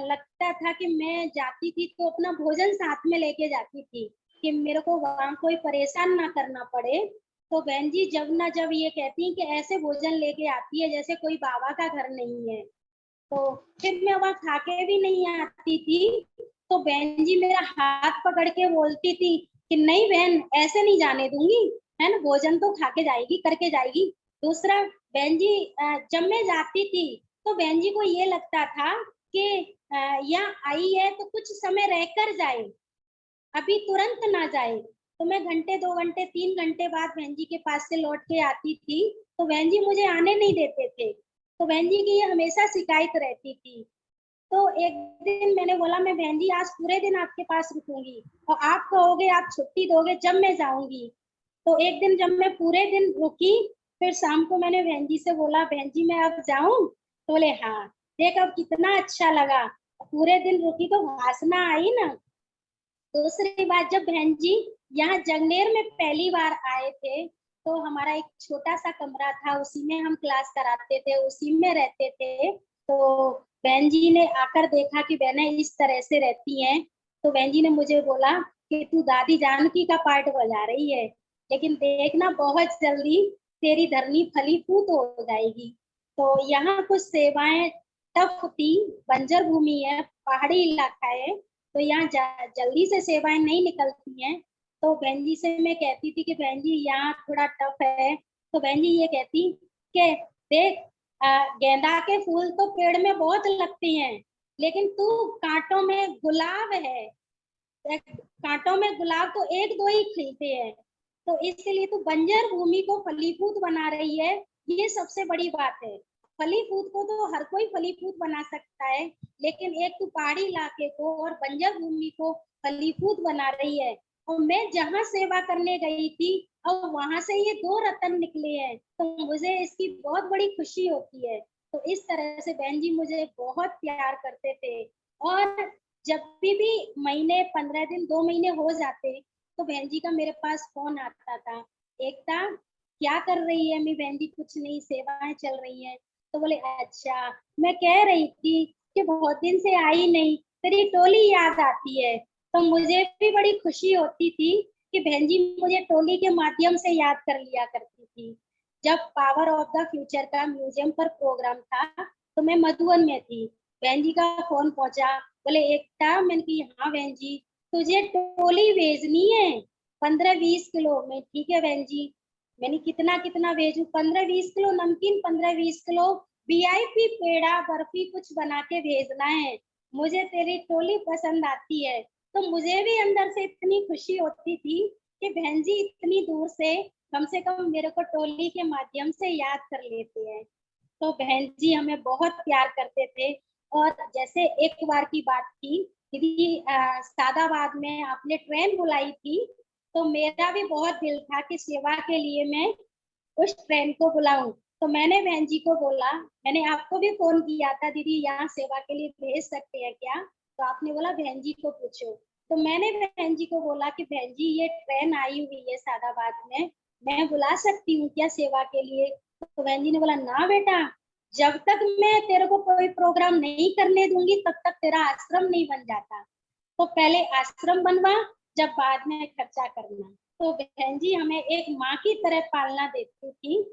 D: लगता था कि मैं जाती थी तो अपना भोजन साथ में लेके जाती थी कि मेरे को वहाँ कोई परेशान ना करना पड़े। तो बहन जी जब ना जब ये कहती हैं कि ऐसे भोजन लेके आती है जैसे कोई बाबा का घर नहीं है। तो फिर मैं वहाँ खा के भी नहीं आती थी, तो बहन जी मेरा हाथ पकड़ के बोलती थी कि नहीं बहन ऐसे नहीं जाने दूंगी, है ना, भोजन तो खा के जाएगी, करके जाएगी। दूसरा, बहन जी जब मैं जाती थी तो बहन जी को ये लगता था कि यहाँ आई है तो कुछ समय रह कर जाए, अभी तुरंत ना जाए। तो मैं घंटे 2 घंटे 3 घंटे बाद बहन जी के पास से लौट के आती थी, तो बहन जी मुझे आने नहीं देते थे। तो बहन जी की ये हमेशा शिकायत रहती थी। तो एक दिन मैंने बोला मैं बहन जी आज पूरे दिन आपके पास रुकूंगी और आप कहोगे आप छुट्टी दोगे जब मैं जाऊंगी। तो एक दिन जब मैं पूरे दिन रुकी, फिर शाम को मैंने बहन जी से बोला बहन जी मैं अब जाऊं, तो बोले हाँ। देख अब कितना अच्छा लगा, पूरे दिन रुकी तो वासना आई ना। दूसरी बात, जब बहन जी यहाँ जगनेर में पहली बार आए थे, तो हमारा एक छोटा सा कमरा था, उसी में हम क्लास कराते थे, उसी में रहते थे। तो बहन जी ने आकर देखा कि बहनें इस तरह से रहती हैं, तो बहन जी ने मुझे बोला कि तू दादी जानकी का पार्ट बजा रही है, लेकिन देखना बहुत जल्दी तेरी धरनी फली फूट हो जाएगी। तो यहाँ कुछ सेवाएं टफ थी, बंजर भूमि है, पहाड़ी इलाका है, तो यहाँ जल्दी से सेवाएं नहीं निकलती हैं। तो बहन जी से मैं कहती थी कि बहन जी यहाँ थोड़ा टफ है, तो बहन जी ये कहती कि देख गेंदा के फूल तो पेड़ में बहुत लगते हैं, लेकिन तू कांटों में गुलाब है, कांटों में गुलाब तो 1-2 ही खिलते हैं, तो इसलिए तू बंजर भूमि को फलीभूत बना रही है, ये सबसे बड़ी बात है। फलीभूत को तो हर कोई फलीभूत बना सकता है, लेकिन एक तू पहाड़ी इलाके को और बंजर भूमि को फलीभूत बना रही है। और मैं जहाँ सेवा करने गई थी और वहां से ये 2 रत्न निकले हैं, तो मुझे इसकी बहुत बड़ी खुशी होती है। तो इस तरह से बहन जी मुझे बहुत प्यार करते थे। और जब भी महीने 15 दिन 2 महीने हो जाते, तो बहन जी का मेरे पास फोन आता था, एकता क्या कर रही है मैं? बहन जी कुछ नहीं, सेवाएं चल रही हैं। तो बोले अच्छा, मैं कह रही थी कि बहुत दिन से आई नहीं, तेरी टोली याद आती है। तो मुझे भी बड़ी खुशी होती थी कि बहन जी मुझे टोली के माध्यम से याद कर लिया करती थी। जब पावर ऑफ द फ्यूचर का म्यूजियम पर प्रोग्राम था, तो मैं मधुबन में थी, बहन जी का फोन पहुंचा, बोले एकता, मैंने की हाँ बहन जी, तुझे टोली भेजनी है 15-20 किलो में। ठीक है बहन जी। मैंने कितना कितना भेजू? 15-20 किलो नमकीन, 15-20 किलो वीआईपी पेड़ा बर्फी कुछ बना के भेजना है, मुझे तेरी टोली पसंद आती है। तो मुझे भी अंदर से इतनी खुशी होती थी कि बहन जी इतनी दूर से कम मेरे को टोली के माध्यम से याद कर लेते हैं। तो बहन जी हमें बहुत प्यार करते थे। और जैसे एक बार की बात थी दीदी, सादाबाद में आपने ट्रेन बुलाई थी, तो मेरा भी बहुत दिल था कि सेवा के लिए मैं उस ट्रेन को बुलाऊं। तो मैंने बहन जी को बोला, मैंने आपको भी फोन किया था दीदी यहाँ सेवा के लिए भेज सकते हैं क्या? तो आपने बोला बहन जी को पूछो। तो मैंने बहन जी को बोला कि बहन जी ये ट्रेन आई हुई है सादाबाद में, मैं बुला सकती हूँ क्या सेवा के लिए? तो बहन जी ने बोला ना बेटा, जब तक मैं तेरे को कोई प्रोग्राम नहीं करने दूंगी तब तक तेरा आश्रम नहीं बन जाता, तो पहले आश्रम बनवा, जब बाद में खर्चा करना। तो बहन जी हमें एक माँ की तरह पालना देती थी,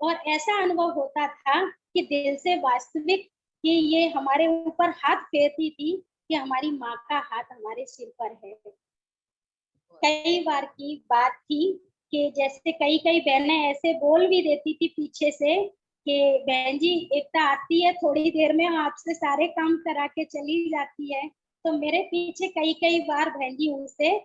D: और ऐसा अनुभव होता था कि दिल से वास्तविक कि ये हमारे ऊपर हाथ फेरती थी कि हमारी माँ का हाथ हमारे सिर पर है। कई बार की बात थी कि जैसे कई कई बहनें ऐसे बोल भी देती थी पीछे से कि बहन जी एकता आती है थोड़ी देर में आपसे सारे काम करा के चली जाती है। तो मेरे पीछे कई कई बार बहन जी उनसे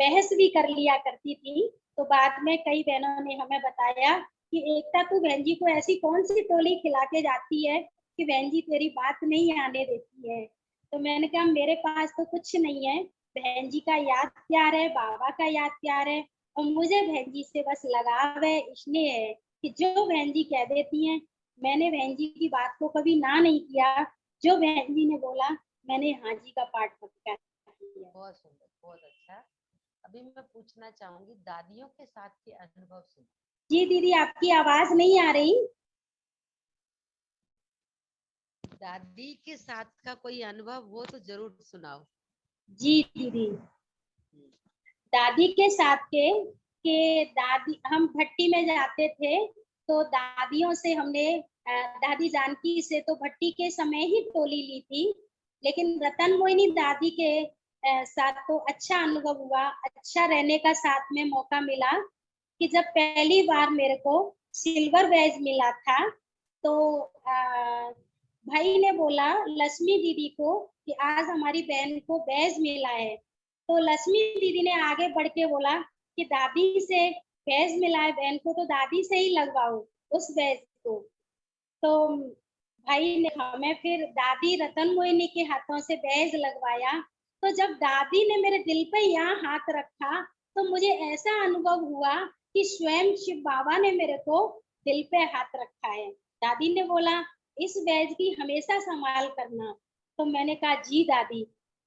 D: बहस भी कर लिया करती थी। तो बाद में कई बहनों ने हमें बताया कि एकता तू बहन जी को ऐसी कौन सी टोली खिला के जाती है कि बहन जी तेरी बात नहीं आने देती है। तो मैंने कहा मेरे पास तो कुछ नहीं है, बहन जी का याद प्यार है, बाबा का याद प्यार है, और मुझे बहन जी से बस लगाव है, स्नेह है कि जो बहन जी कह देती हैं, मैंने बहन जी की बात को कभी ना नहीं किया। जो बहन जी ने बोला मैंने हाँ जी का पाठ पक्का किया।
A: बहुत सुंदर, बहुत अच्छा। अभी मैं पूछना चाहूंगी दादियों के साथ के अनुभव सुनो।
D: जी दीदी आपकी आवाज नहीं आ रही।
A: दादी के साथ का कोई अनुभव हो तो जरूर सुनाओ।
D: जी दीदी दादी के साथ के दादी हम भट्टी में जाते थे तो दादियों से हमने दादी जानकी से तो भट्टी के समय ही टोली ली थी, लेकिन रतन मोहिनी दादी के साथ तो अच्छा अनुभव हुआ, अच्छा रहने का साथ में मौका मिला कि जब पहली बार मेरे को सिल्वर बैज मिला था तो भाई ने बोला लक्ष्मी दीदी को कि आज हमारी बहन को बैज मिला है। तो लक्ष्मी दीदी ने आगे बढ़ के बोला कि दादी से बैज मिला है बहन को तो दादी से ही लगवाओ उस बैज को। तो भाई ने हमें फिर दादी रतन मोहिनी के हाथों से बैज लगवाया। तो जब दादी ने मेरे दिल पे यहाँ हाथ रखा तो मुझे ऐसा अनुभव हुआ कि स्वयं शिव बाबा ने मेरे को दिल पे हाथ रखा है। दादी ने बोला इस बैज की हमेशा संभाल करना। तो मैंने कहा जी दादी।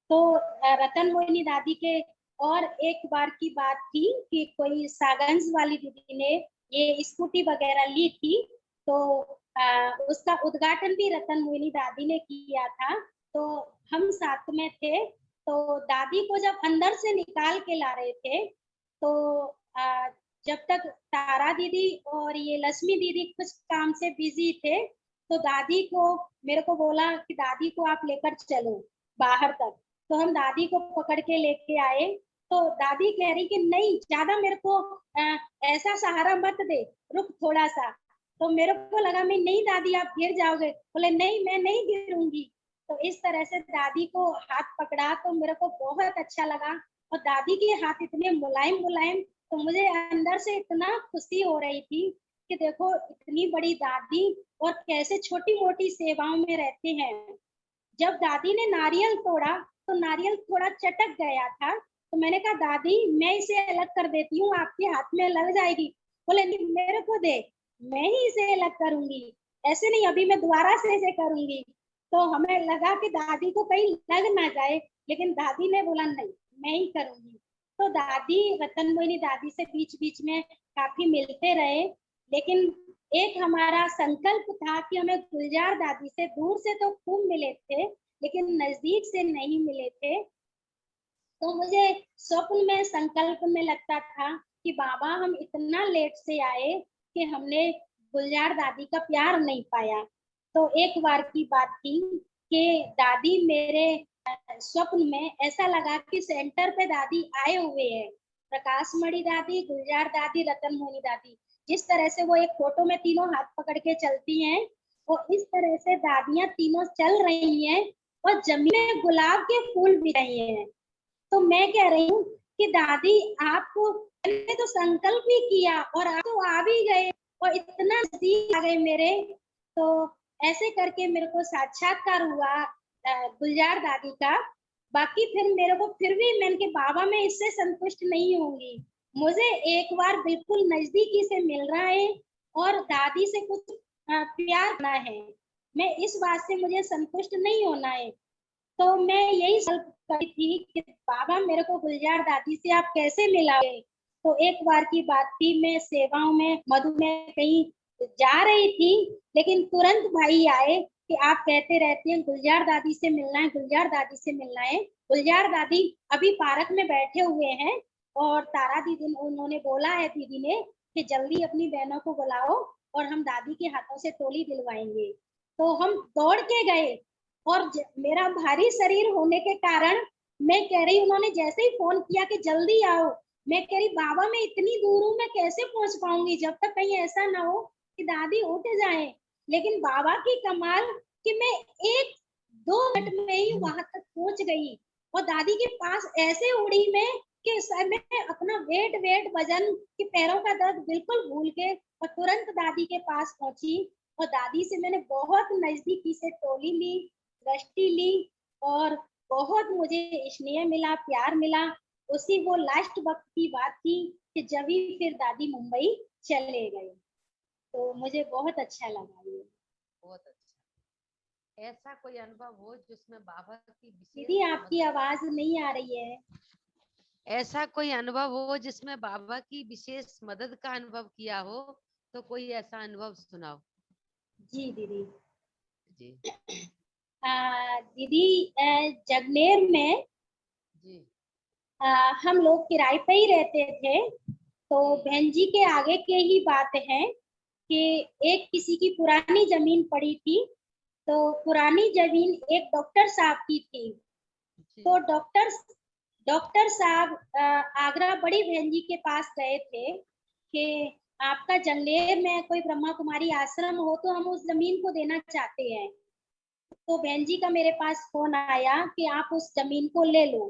D: तो रतन मोहिनी दादी के और एक बार की बात थी कि कोई सागंज वाली दीदी ने ये स्कूटी वगैरह ली थी तो उसका उद्घाटन भी रतन मोहिनी दादी ने किया था। तो हम साथ में थे तो दादी को जब अंदर से निकाल के ला रहे थे तो जब तक तारा दीदी और ये लक्ष्मी दीदी कुछ काम से बिजी थे तो दादी को मेरे को बोला कि दादी को आप लेकर चलो बाहर तक। तो हम दादी को पकड़ के लेके आए तो दादी कह रही कि नहीं ज्यादा मेरे को ऐसा सहारा मत दे, रुक थोड़ा सा। तो मेरे को लगा मैं नहीं दादी आप गिर जाओगे, बोले नहीं मैं नहीं गिरूंगी। तो इस तरह से दादी को हाथ पकड़ा तो मेरे को बहुत अच्छा लगा और दादी के हाथ इतने मुलायम मुलायम तो मुझे अंदर से इतना खुशी हो रही थी कि देखो इतनी बड़ी दादी और कैसे छोटी मोटी सेवाओं में रहते हैं। जब दादी ने नारियल तोड़ा तो नारियल थोड़ा चटक गया था तो मैंने कहा दादी मैं इसे अलग कर देती हूँ आपके हाथ में लग जाएगी। बोले नहीं मेरे को दे, मैं ही इसे अलग करूंगी, ऐसे नहीं अभी मैं दोबारा से इसे करूंगी। तो हमें लगा कि दादी को कहीं लग ना जाए, लेकिन दादी ने बोला नहीं मैं ही करूंगी। तो दादी रतन मोहिनी दादी से बीच बीच में काफी मिलते रहे, लेकिन एक हमारा संकल्प था कि हमें गुलजार दादी से दूर से तो खूब मिले थे लेकिन नजदीक से नहीं मिले थे। तो मुझे स्वप्न में संकल्प में लगता था कि बाबा हम इतना लेट से आए कि हमने गुलजार दादी का प्यार नहीं पाया। तो एक बार की बात थी कि दादी मेरे स्वप्न में ऐसा लगा कि सेंटर पे दादी आए हुए हैं, प्रकाश मणि दादी, गुलजार दादी, रतन मोहिनी दादी। जिस तरह से वो एक फोटो में तीनों हाथ पकड़ के चलती हैं वो इस तरह से दादियां तीनों चल रही हैं और जमीन में गुलाब के फूल भी रहे हैं। तो मैं कह रही हूँ कि दादी आपको मैंने तो संकल्प ही किया और आप तो आ भी गए और इतना नजदीक आ गए मेरे। तो ऐसे करके मेरे को साक्षात्कार हुआ गुलजार दादी का। बाकी फिर मेरे को फिर भी मैंने के बाबा मैं इससे संतुष्ट नहीं होंगी, मुझे एक बार बिल्कुल नजदीकी से मिल रहा है और दादी से कुछ प्यार करना है, मैं इस बात से मुझे संतुष्ट नहीं होना है। तो मैं यही संकल्प करी थी कि बाबा मेरे को गुलजार दादी से आप कैसे मिलाओगे। तो एक बार की बात थी मैं सेवाओं में मधु में कहीं जा रही थी लेकिन तुरंत भाई आए कि आप कहते रहते हैं गुलजार दादी से मिलना है, गुलजार दादी से मिलना है। गुलजार दादी अभी पार्क में बैठे हुए हैं और तारा दीदी उन्होंने बोला है दीदी ने कि जल्दी अपनी बहनों को बुलाओ और हम दादी के हाथों से टोली दिलवाएंगे। तो हम दौड़ के गए और मेरा भारी शरीर होने के कारण मैं कह रही, उन्होंने जैसे ही फोन किया कि जल्दी आओ, मैं कह रही बाबा मैं इतनी दूर हूँ, मैं कैसे पहुंच पाऊंगी, जब तक कहीं ऐसा ना हो कि दादी उठ जाए। लेकिन बाबा की कमाल कि मैं 1-2 मिनट में ही वहां तक पहुंच गई और दादी के पास ऐसे उड़ी मैं कि मैं अपना वेट वजन कि पैरों का दर्द बिल्कुल भूल के और तुरंत दादी के पास पहुंची। और दादी से मैंने बहुत नजदीकी से टोली ली, दृष्टि ली और बहुत मुझे स्नेह मिला, प्यार मिला। उसी वो लास्ट वक्त की बात थी कि जब ही फिर दादी मुंबई चले गए, तो मुझे बहुत अच्छा लगा ये।
A: बहुत अच्छा। ऐसा कोई अनुभव हो जिसमें बाबा की विशेष
D: दीदी आपकी
A: मदद,
D: आवाज नहीं आ रही है।
A: ऐसा कोई अनुभव हो जिसमें बाबा की विशेष मदद का अनुभव किया हो, तो कोई ऐसा अनुभव सुनाओ।
D: जी दीदी।
A: जी
D: दीदी जगनेर में
A: जी
D: हम लोग किराए पे ही रहते थे। तो
A: जी
D: बहन जी के आगे के ही बात है कि एक किसी की पुरानी जमीन पड़ी थी। तो पुरानी जमीन एक डॉक्टर साहब की थी।
A: जी
D: तो डॉक्टर साहब आगरा बड़ी बहन जी के पास गए थे कि आपका जंगलेर में कोई ब्रह्मा कुमारी आश्रम हो तो हम उस जमीन को देना चाहते हैं। तो बहन जी का मेरे पास फोन आया कि आप उस जमीन को ले लो।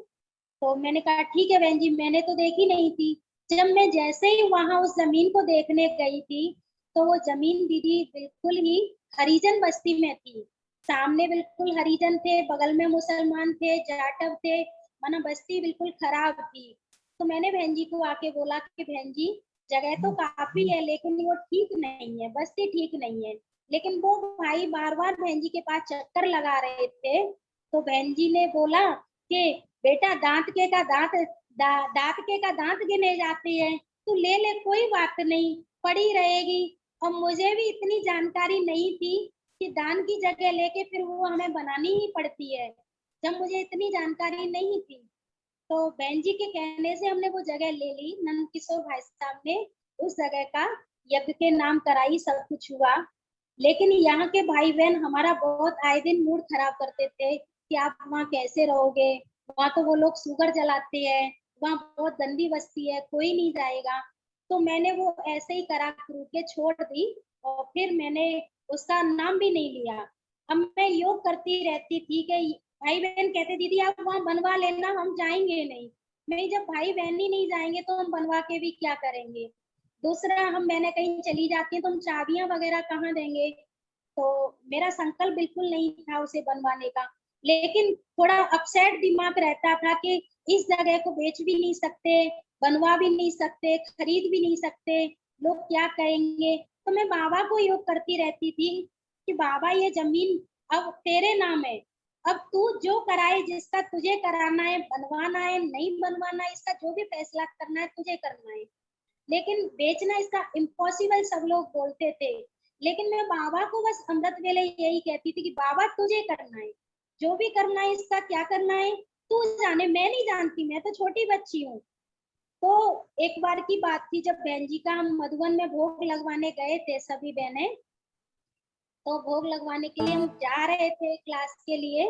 D: तो मैंने कहा ठीक है बहन जी, मैंने तो देखी नहीं थी। जब मैं जैसे ही वहां उस जमीन को देखने गई थी, तो वो जमीन दीदी बिल्कुल ही हरिजन बस्ती में थी। सामने बिल्कुल हरिजन थे, बगल में मुसलमान थे, जाटव थे, माना बस्ती बिल्कुल खराब थी। तो मैंने बहन जी को आके बोला कि बहन जी जगह तो काफी है लेकिन वो ठीक नहीं है, बस्ती ठीक नहीं है। लेकिन वो भाई बार बार बहन जी के पास चक्कर लगा रहे थे। तो बहन जी ने बोला कि बेटा दांत के का दांत दांत के का दांत गिने जाते हैं, तू ले ले कोई बात नहीं, पड़ी रहेगी। और मुझे भी इतनी जानकारी नहीं थी कि दान की जगह लेके फिर वो हमें बनानी ही पड़ती है, जब मुझे इतनी जानकारी नहीं थी। तो बहन जी के कहने से हमने वो जगह ले ली। नंद किशोर भाई साहब ने उस जगह का यज्ञ के नाम कराई, सब कुछ हुआ। लेकिन यहाँ के भाई बहन हमारा बहुत आए दिन मूड खराब करते थे कि आप वहाँ कैसे रहोगे, वहाँ तो वो लोग सुगर जलाते हैं, वहाँ बहुत गंदी बस्ती है, कोई नहीं जाएगा। तो मैंने वो ऐसे ही करा करू के छोड़ दी और फिर मैंने उसका नाम भी नहीं लिया। अब मैं योग करती रहती थी कि भाई बहन कहते दीदी आप वहाँ बनवा लेना, हम जाएंगे नहीं। नहीं, जब भाई बहन ही नहीं जाएंगे तो हम बनवा के भी क्या करेंगे। दूसरा, हम मैंने कहीं चली जाती है तो हम चाबियां वगैरह कहाँ देंगे। तो मेरा संकल्प बिल्कुल नहीं था उसे बनवाने का। लेकिन थोड़ा अपसेट दिमाग रहता था कि इस जगह को बेच भी नहीं सकते, बनवा भी नहीं सकते, खरीद भी नहीं सकते, लोग क्या कहेंगे। तो मैं बाबा को योग करती रहती थी कि बाबा ये जमीन अब तेरे नाम है, अब तू जो कराए, जिसका तुझे कराना है, बनवाना है नहीं बनवाना है, इसका जो भी फैसला करना है तुझे करना है। लेकिन बेचना इसका इम्पॉसिबल सब लोग बोलते थे। लेकिन मैं बाबा को बस अमृत वेले यही कहती थी कि बाबा तुझे करना है, जो भी करना है, इसका क्या करना है तू जाने, मैं नहीं जानती, मैं तो छोटी बच्ची हूँ। तो एक बार की बात थी जब बहन जी का हम मधुबन में भोग लगवाने गए थे सभी बहनें। तो भोग लगवाने के लिए हम जा रहे थे क्लास के लिए।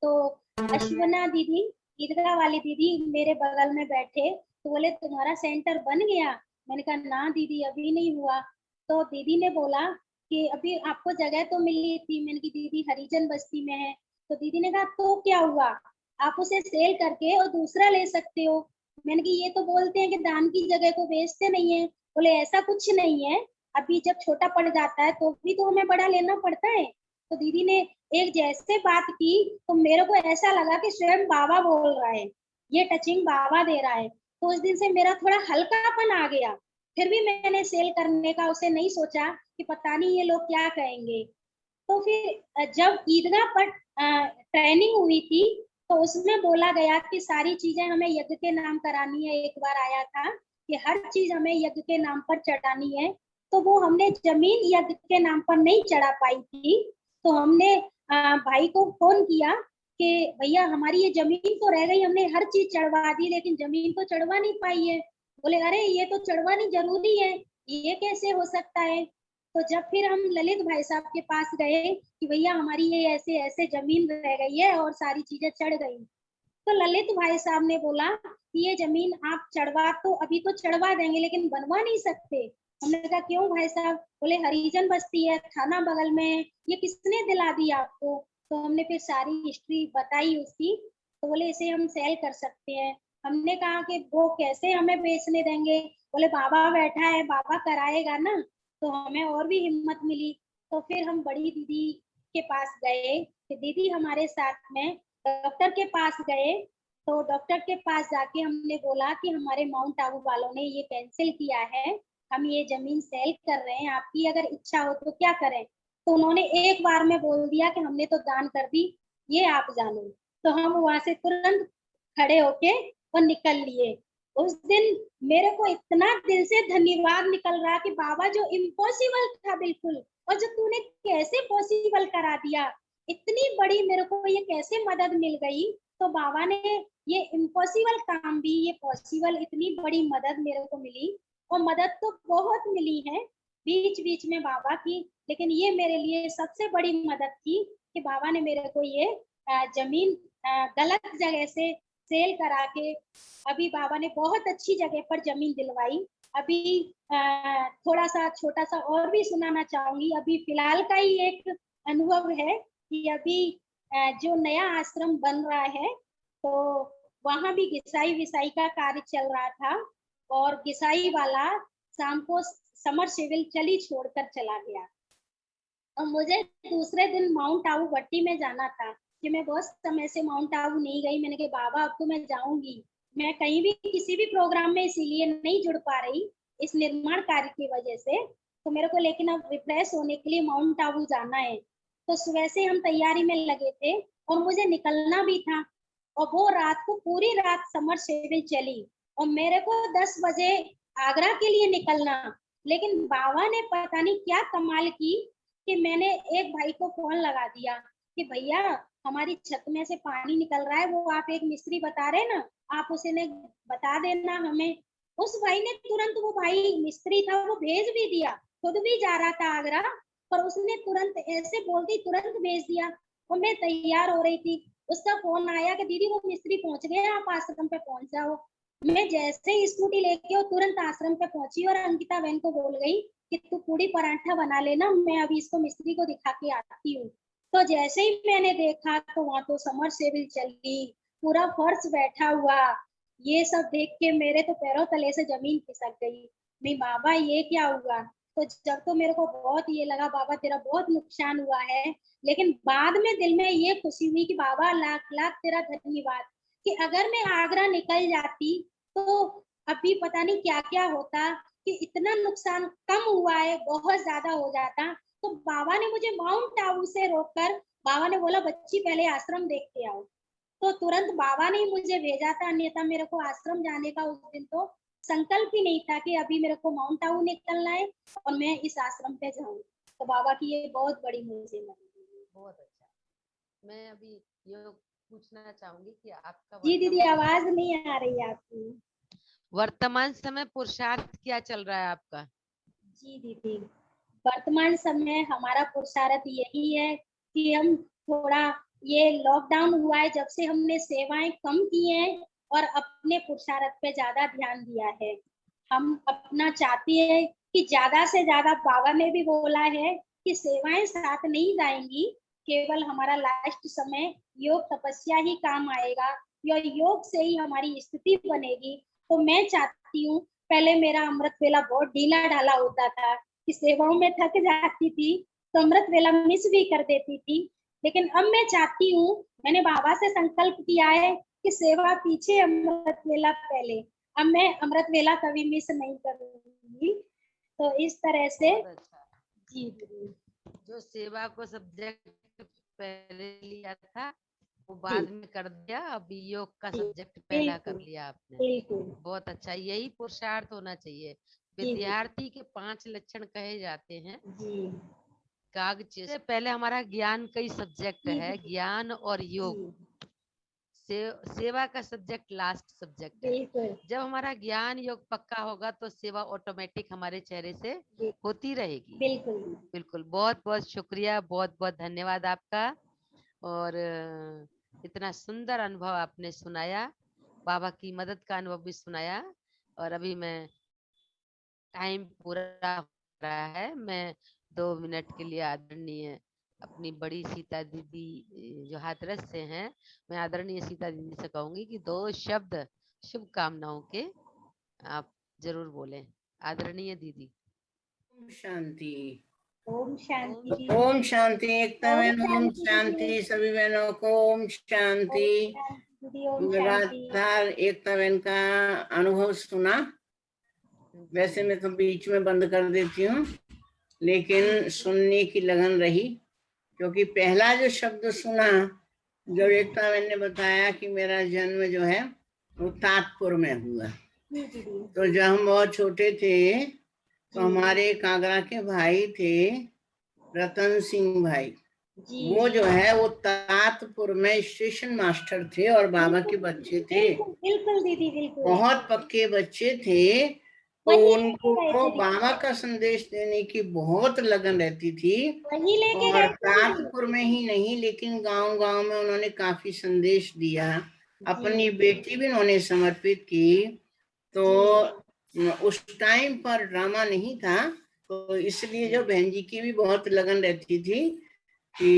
D: तो अश्वना दीदी, ईदगाह वाली दीदी मेरे बगल में बैठे, तो बोले तुम्हारा सेंटर बन गया। मैंने कहा ना दीदी अभी नहीं हुआ। तो दीदी ने बोला कि अभी आपको जगह तो मिली थी। मैंने की दीदी हरिजन बस्ती में है। तो दीदी ने कहा तो क्या हुआ, आप उसे सेल करके और दूसरा ले सकते हो। मैंने की ये तो बोलते हैं कि दान की जगह को बेचते नहीं है। बोले ऐसा कुछ नहीं है, अभी जब छोटा पड़ जाता है तो भी तो हमें बड़ा लेना पड़ता है। तो दीदी ने एक जैसे बात की तो मेरे को ऐसा लगा कि स्वयं बाबा बोल रहा है, ये टचिंग बाबा दे रहा है। तो उस दिन से मेरा थोड़ा हल्कापन आ गया। फिर भी मैंने सेल करने का उसे नहीं सोचा कि पता नहीं ये लोग क्या कहेंगे। तो फिर जब ईदगाह पर ट्रेनिंग हुई थी तो उसमें बोला गया कि सारी चीजें हमें यज्ञ के नाम करानी है। एक बार आया था कि हर चीज हमें यज्ञ के नाम पर चढ़ानी है। तो वो हमने जमीन यज्ञ के नाम पर नहीं चढ़ा पाई थी। तो हमने भाई को फोन किया कि भैया हमारी ये जमीन तो रह गई, हमने हर चीज चढ़वा दी लेकिन जमीन तो चढ़वा नहीं पाई है। बोले अरे ये तो चढ़वानी जरूरी है, ये कैसे हो सकता है। तो जब फिर हम ललित भाई साहब के पास गए कि भैया हमारी ये ऐसे ऐसे जमीन रह गई है और सारी चीजें चढ़ गई, तो ललित भाई साहब ने बोला कि ये जमीन आप चढ़वा तो अभी तो चढ़वा देंगे लेकिन बनवा नहीं सकते। हमने कहा क्यों भाई साहब? बोले हरिजन बस्ती है, थाना बगल में है, ये किसने दिला दी आपको? तो हमने फिर सारी हिस्ट्री बताई उसकी, तो बोले इसे हम सेल कर सकते हैं। हमने कहा कि वो कैसे हमें बेचने देंगे? बोले बाबा बैठा है, बाबा कराएगा ना। तो हमें और भी हिम्मत मिली। तो फिर हम बड़ी दीदी के पास गए, कि दीदी हमारे साथ में डॉक्टर के पास गए। तो डॉक्टर के पास जाके हमने बोला कि हमारे माउंट आबू वालों ने ये कैंसिल किया है, हम ये जमीन सेल कर रहे हैं, आपकी अगर इच्छा हो तो क्या करें? तो उन्होंने एक बार में बोल दिया कि हमने तो दान कर दी, ये आप जानो। तो हम वहां से तुरंत खड़े होके और निकल लिए। उस दिन मेरे को इतना दिल से धन्यवाद निकल रहा कि बाबा जो इम्पॉसिबल था बिल्कुल, और जो तूने कैसे पॉसिबल करा दिया, इतनी बड़ी मेरे को ये कैसे मदद मिल गई। तो बाबा ने ये इम्पॉसिबल काम भी ये पॉसिबल, इतनी बड़ी मदद मेरे को मिली। और मदद तो बहुत मिली है बीच बीच में बाबा की, लेकिन ये मेरे लिए सबसे बड़ी मदद थी कि बाबा ने मेरे को ये जमीन गलत जगह से सेल करा के, अभी बाबा ने बहुत अच्छी जगह पर जमीन दिलवाई। अभी थोड़ा सा छोटा सा और भी सुनाना चाहूंगी। अभी फिलहाल का ही एक अनुभव है कि अभी जो नया आश्रम बन रहा है, तो वहां भी घिसाई विसाई का कार्य चल रहा था, और घिसाई वाला शाम को समर सिविल चली छोड़कर चला गया। और मुझे दूसरे दिन माउंट आबू भट्टी में जाना था, कि मैं बहुत समय से माउंट आबू नहीं गई। मैंने कहा बाबा अब तो मैं जाऊंगी। मैं कहीं भी किसी भी प्रोग्राम में इसीलिए नहीं जुड़ पा रही, इस निर्माण कार्य की वजह से। तो मेरे को लेकिन अब रिफ्रेश होने के लिए माउंट आबू जाना है। तो सुबह से हम तैयारी में लगे थे और मुझे निकलना भी था। और वो रात को पूरी रात समर सिविल चली, और मेरे को 10 बजे आगरा के लिए निकलना। लेकिन बाबा ने पता नहीं क्या कमाल की कि मैंने एक भाई को फोन लगा दिया कि भैया हमारी छत में से पानी निकल रहा है, वो आप एक मिस्त्री बता रहे ना, आप उसे ने बता देना हमें। उस भाई ने तुरंत, वो भाई मिस्त्री था, वो भेज भी दिया, खुद भी जा रहा था आगरा, पर उसने तुरंत ऐसे बोलती तुरंत भेज दिया। और मैं तैयार हो रही थी, उसका फोन आया कि दीदी वो मिस्त्री पहुंच गए, आप आश्रम पे पहुंच जाओ। मैं जैसे ही स्कूटी लेके वो तुरंत आश्रम पे पहुंची और अंकिता बहन को बोल गई कि तू पूरी पराठा बना लेना, मैं अभी इसको मिस्त्री को दिखा के आती हूँ। तो जैसे ही मैंने देखा तो वहां तो समर सेविल चली, पूरा फर्श बैठा हुआ। ये सब देख के मेरे तो पैरों तले से जमीन खिसक गई। नहीं बाबा ये क्या हुआ? तो जब तो मेरे को बहुत ये लगा बाबा तेरा बहुत नुकसान हुआ है, लेकिन बाद में दिल में ये खुशी हुई कि बाबा लाख लाख तेरा धन्यवाद, कि अगर मैं आगरा निकल जाती तो अभी पता नहीं क्या क्या होता, कि इतना नुकसान कम हुआ है, बहुत ज्यादा हो जाता। तो बाबा ने मुझे माउंट आबू से रोककर, बाबा ने बोला बच्ची पहले आश्रम देख के आओ। तो तुरंत बाबा ने ही मुझे भेजा था, अन्यथा मेरे को आश्रम जाने का उस दिन तो संकल्प ही नहीं था कि अभी मेरे को माउंट आबू निकलना है और मैं इस आश्रम पे जाऊं। तो बाबा की ये बहुत बड़ी मुझे मदद हुई।
A: बहुत अच्छा। मैं अभी ये पूछना चाहूंगी कि आपका
D: जी दीदी
A: वर्तमान
D: आवाज नहीं आ रही है आपकी।
A: वर्तमान समय पुरुषार्थ क्या चल रहा है आपका?
D: जी दीदी, वर्तमान समय हमारा पुरुषार्थ यही है कि हम थोड़ा, ये लॉकडाउन हुआ है जब से हमने सेवाएं कम की हैं और अपने पुरुषार्थ पे ज्यादा ध्यान दिया है। हम अपना चाहते हैं कि ज्यादा से ज्यादा, बाबा ने भी बोला है कि सेवाएं साथ नहीं जाएंगी, केवल हमारा लास्ट समय योग तपस्या ही काम आएगा, या योग से ही हमारी स्थिति बनेगी। तो मैं चाहती हूँ, पहले मेरा अमृत वेला बहुत ढीला ढाला होता था कि सेवाओं में थक जाती थी तो अमृत वेला मिस भी कर देती थी, लेकिन अब मैं चाहती हूँ, मैंने बाबा से संकल्प किया है कि सेवा पीछे अमृत वेला पहले। अब मैं अमृत वेला कभी मिस नहीं करूंगी। तो इस तरह से
A: बहुत अच्छा।
D: जी दीदी।
A: जो सेवा को सब्जेक्ट पहले लिया था वो
D: जी
A: बाद में कर दिया, अब योग का
D: जी
A: सब्जेक्ट पहला कर
D: बिल्कुल
A: लिया आपने।
D: बिल्कुल।
A: बहुत अच्छा, यही पुरुषार्थ होना चाहिए।
D: जी दीदी।
A: विद्यार्थी के 5 लक्षण कहे जाते हैं।
D: जी
A: कागज से पहले हमारा ज्ञान कई सब्जेक्ट
D: जी
A: है,
D: दीदी।
A: ज्ञान और योग।
D: जी
A: सेवा का सब्जेक्ट लास्ट सब्जेक्ट है।
D: बिल्कुल
A: जब हमारा ज्ञान योग पक्का होगा तो सेवा ऑटोमेटिक हमारे चेहरे से होती रहेगी।
D: बिल्कुल
A: बिल्कुल, बहुत बहुत शुक्रिया, बहुत बहुत धन्यवाद आपका। और इतना सुंदर अनुभव आपने सुनाया, बाबा की मदद का अनुभव भी सुनाया। और अभी मैं टाइम पूरा हो रहा है, मैं 2 मिनट के लिए आदरणीय अपनी बड़ी सीता दीदी जो हाथरस से हैं, मैं आदरणीय सीता दीदी से कहूंगी कि 2 शब्द शुभकामनाओं के आप जरूर बोलें। आदरणीय दीदी।
E: ओम शांति।
D: ओम शांति।
E: ओम शांति। एकता
D: ओम
E: बहन ओम
D: शांति
E: शांति।
D: दीदी।
E: सभी बहनों को ओम शांति।
D: दीदी ओम शांति।
E: लगातार एकता बहन का अनुभव सुना। वैसे मैं तो बीच में बंद कर देती हूँ, लेकिन सुनने की लगन रही, क्योंकि पहला जो शब्द सुना जब एकता बहन ने बताया कि मेरा जन्म जो है वो ताजपुर में हुआ,
D: जी दीदी।
E: तो जब हम बहुत छोटे थे तो हमारे कागरा के भाई थे रतन सिंह भाई,
D: जी
E: वो जो है वो ताजपुर में स्टेशन मास्टर थे और बाबा के बच्चे थे,
D: बिल्कुल दीदी बिल्कुल।
E: बहुत पक्के बच्चे थे। तो
D: वही
E: उनको
D: लेके गए थे।
E: बाबा का संदेश देने की बहुत लगन रहती थी।
D: वही लेके
E: और
D: गए थे।
E: ताजपुर में ही नहीं, लेकिन गांव गांव में उन्होंने काफी संदेश दिया। अपनी बेटी भी उन्होंने समर्पित की। तो उस टाइम पर ड्रामा नहीं था, तो इसलिए जो बहन जी की भी बहुत लगन रहती थी कि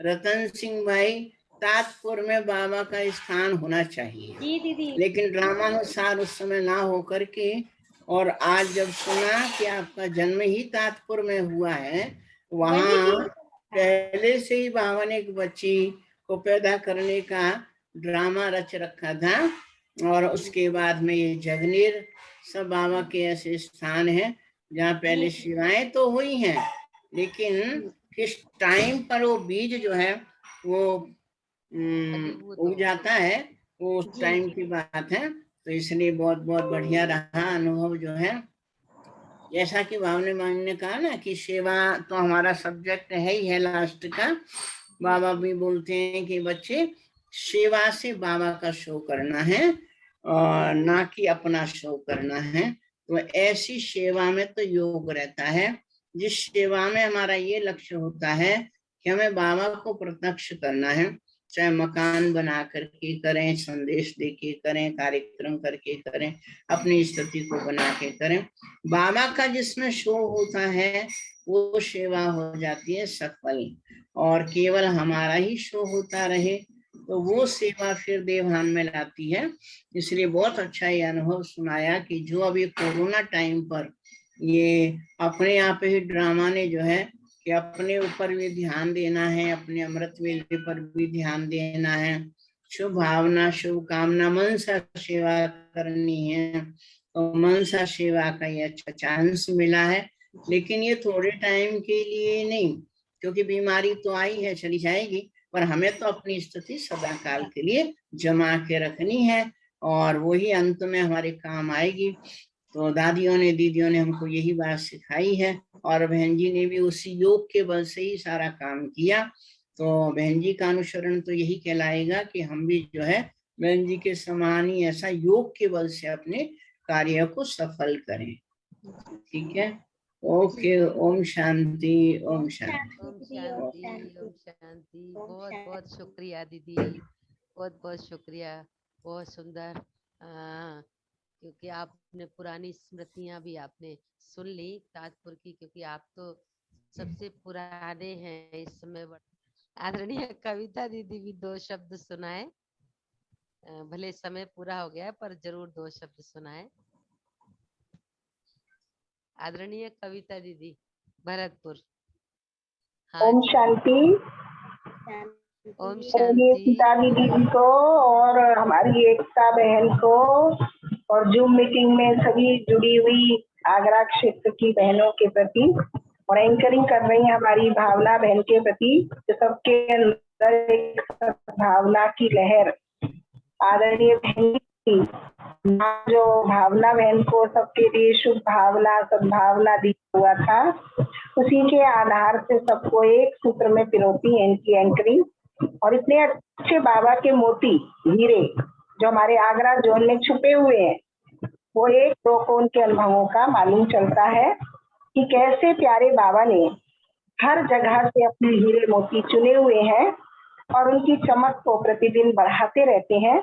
E: रतन सिंह भाई ताजपुर में बाबा का स्थान होना चाहिए।
D: जी दीदी।
E: लेकिन ड्रामानुसार उस समय ना हो करके, और आज जब सुना कि आपका जन्म ही ताजपुर में हुआ है, वहाँ पहले से ही बाबा ने एक बच्ची को पैदा करने का ड्रामा रच रखा था। और उसके बाद में ये जगनीर सब बाबा के ऐसे स्थान हैं जहाँ पहले सेवाएं तो हुई हैं, लेकिन किस टाइम पर वो बीज जो है वो उग जाता है, वो उस टाइम की बात है। तो इसलिए बहुत बहुत बढ़िया रहा अनुभव जो है। जैसा कि भावने मान ने कहा ना कि सेवा तो हमारा सब्जेक्ट है ही है लास्ट का। बाबा भी बोलते हैं कि बच्चे सेवा से बाबा का शो करना है और ना कि अपना शो करना है। तो ऐसी सेवा में तो योग रहता है, जिस सेवा में हमारा ये लक्ष्य होता है कि हमें बाबा को प्रत्यक्ष करना है, चाहे मकान बना करके करें, संदेश दे के करें, कार्यक्रम करके करें, अपनी स्थिति को बना के करें। बाबा का जिसमें शो होता है वो सेवा हो जाती है सफल। और केवल हमारा ही शो होता रहे तो वो सेवा फिर देवभान में लाती है। इसलिए बहुत अच्छा ये अनुभव सुनाया कि जो अभी कोरोना टाइम पर ये अपने आप ही ड्रामा ने जो है कि अपने ऊपर भी ध्यान देना है, अपने अमृत वेले पर भी ध्यान देना है, शुभ भावना शुभ कामना मनसा सेवा करनी है। तो मनसा सेवा का ये अच्छा चांस मिला है, लेकिन ये थोड़े टाइम के लिए नहीं, क्योंकि बीमारी तो आई है चली जाएगी, पर हमें तो अपनी स्थिति सदा काल के लिए जमा के रखनी है और वही अंत में हमारे काम आएगी। तो दादियों ने दीदियों ने हमको यही बात सिखाई है और बहन जी ने भी उसी योग के बल से ही सारा काम किया। तो बहन जी का अनुसरण तो यही कहलाएगा कि हम भी जो है बहन जी के समान ही ऐसा योग के बल से अपने कार्य को सफल करें। ठीक है, ओके। ओम शांति ओम शांति
A: ओम शांति ओम शांति। बहुत बहुत शुक्रिया दीदी, बहुत बहुत शुक्रिया, बहुत सुंदर। क्योंकि आपने पुरानी स्मृतियां भी आपने सुन ली ताजपुर की, क्योंकि आप तो सबसे पुराने हैं इस समय। आदरणीय कविता दीदी भी 2 शब्द सुनाए, भले समय पूरा हो गया है पर जरूर 2 शब्द सुनाए। आदरणीय कविता दीदी भरतपुर। हाँ
F: ओम
A: जी।
F: शांति।
A: ओम
F: ये
A: शांति।
F: सीता दीदी को और हमारी एकता बहन को और जूम मीटिंग में सभी जुड़ी हुई आगरा क्षेत्र की बहनों के प्रति और एंकरिंग कर रही है हमारी भावना बहन के प्रति, तो सबके अंदर एक भावना की लहर आदरणीय बहन की जो भावना बहन को सबके लिए शुभ भावना सद्भावना दिया हुआ था, उसी के आधार से सबको एक सूत्र में पिरोती है इनकी एंकरिंग। और इतने अच्छे बाबा के मोती हीरे जो हमारे आगरा जोन में छुपे हुए हैं, वो एक दो को उनके अनुभवों का मालूम चलता है कि कैसे प्यारे बाबा ने हर जगह से अपने हीरे मोती चुने हुए हैं और उनकी चमक को प्रतिदिन बढ़ाते रहते हैं।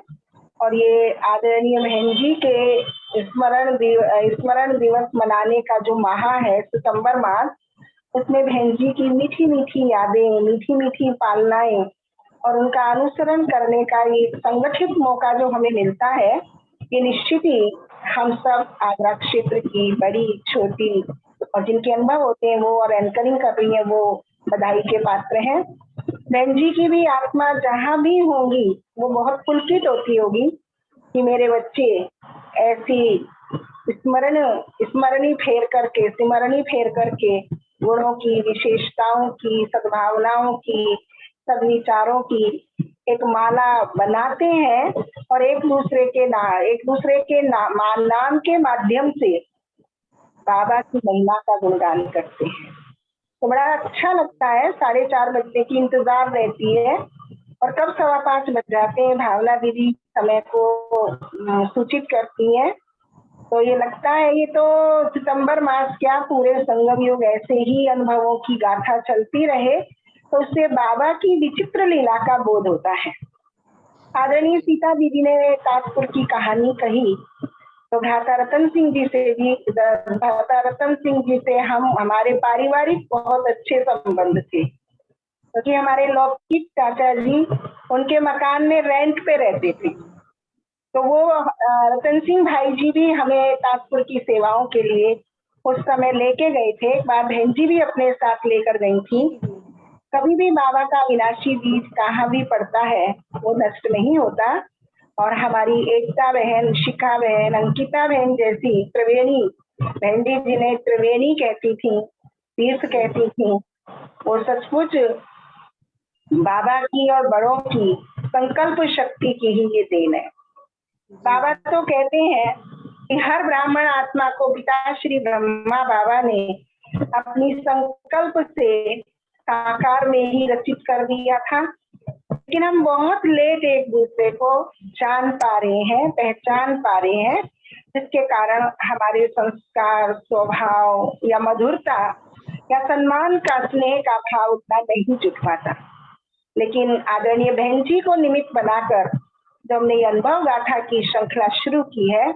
F: और ये आदरणीय बहन जी के स्मरण दिवस मनाने का जो माह है सितंबर मास, उसमें बहन जी की मीठी मीठी यादें, मीठी मीठी पालनाएं और उनका अनुसरण करने का ये संगठित मौका जो हमें मिलता है, ये निश्चित ही हम सब आगरा क्षेत्र की बड़ी छोटी और जिनके अनुभव होते हैं वो और एंकरिंग कर रही है वो बधाई के पात्र हैं। बहन जी की भी आत्मा जहाँ भी होंगी वो बहुत पुलकित होती होगी कि मेरे बच्चे ऐसी सिमरनी फेर करके गुणों की, विशेषताओं की, सद्भावनाओं की, सद्विचारों की एक माला बनाते हैं और एक दूसरे के नाम के माध्यम से बाबा की महिमा का गुणगान करते हैं। तो बड़ा अच्छा लगता है। 4:30 बजने की इंतजार रहती है और कब 5:15 बज जाते हैं, भावना दीदी समय को सूचित करती हैं। तो ये लगता है ये तो सितंबर मास क्या पूरे संगम युग ऐसे ही अनुभवों की गाथा चलती रहे, तो उससे बाबा की विचित्र लीला का बोध होता है। आदरणीय सीता दीदी ने ताजपुर की कहानी कही, तो भ्राता रतन सिंह जी से हमारे पारिवारिक बहुत अच्छे संबंध थे, क्योंकि हमारे लौकिक चाचा जी उनके मकान में रेंट पे रहते थे। तो वो रतन सिंह भाई जी भी हमें ताजपुर की सेवाओं के लिए उस समय लेके गए थे। एक बार बहन जी भी अपने साथ लेकर गई थी। कभी भी बाबा का विनाशी बीज कहाँ भी पड़ता है वो नष्ट नहीं होता। और हमारी एकता बहन, शिखा बहन, अंकिता बहन जैसी त्रिवेणी बहन जी जिन्हें त्रिवेणी कहती थी, तीर्थ कहती थी, वो सचमुच बाबा की और बड़ों की संकल्प शक्ति की ही ये देन है। बाबा तो कहते हैं कि हर ब्राह्मण आत्मा को पिता श्री ब्रह्मा बाबा ने अपनी संकल्प से साकार में ही रचित कर दिया था, लेकिन हम बहुत लेट एक दूसरे को जान पा रहे हैं, पहचान पा रहे हैं, जिसके कारण हमारे संस्कार, स्वभाव या मधुरता या सम्मान का, स्नेह का भाव उतना नहीं जुट पाता। लेकिन आदरणीय बहन जी को निमित्त बनाकर जब हमने ये अनुभव गाथा की श्रृंखला शुरू की है,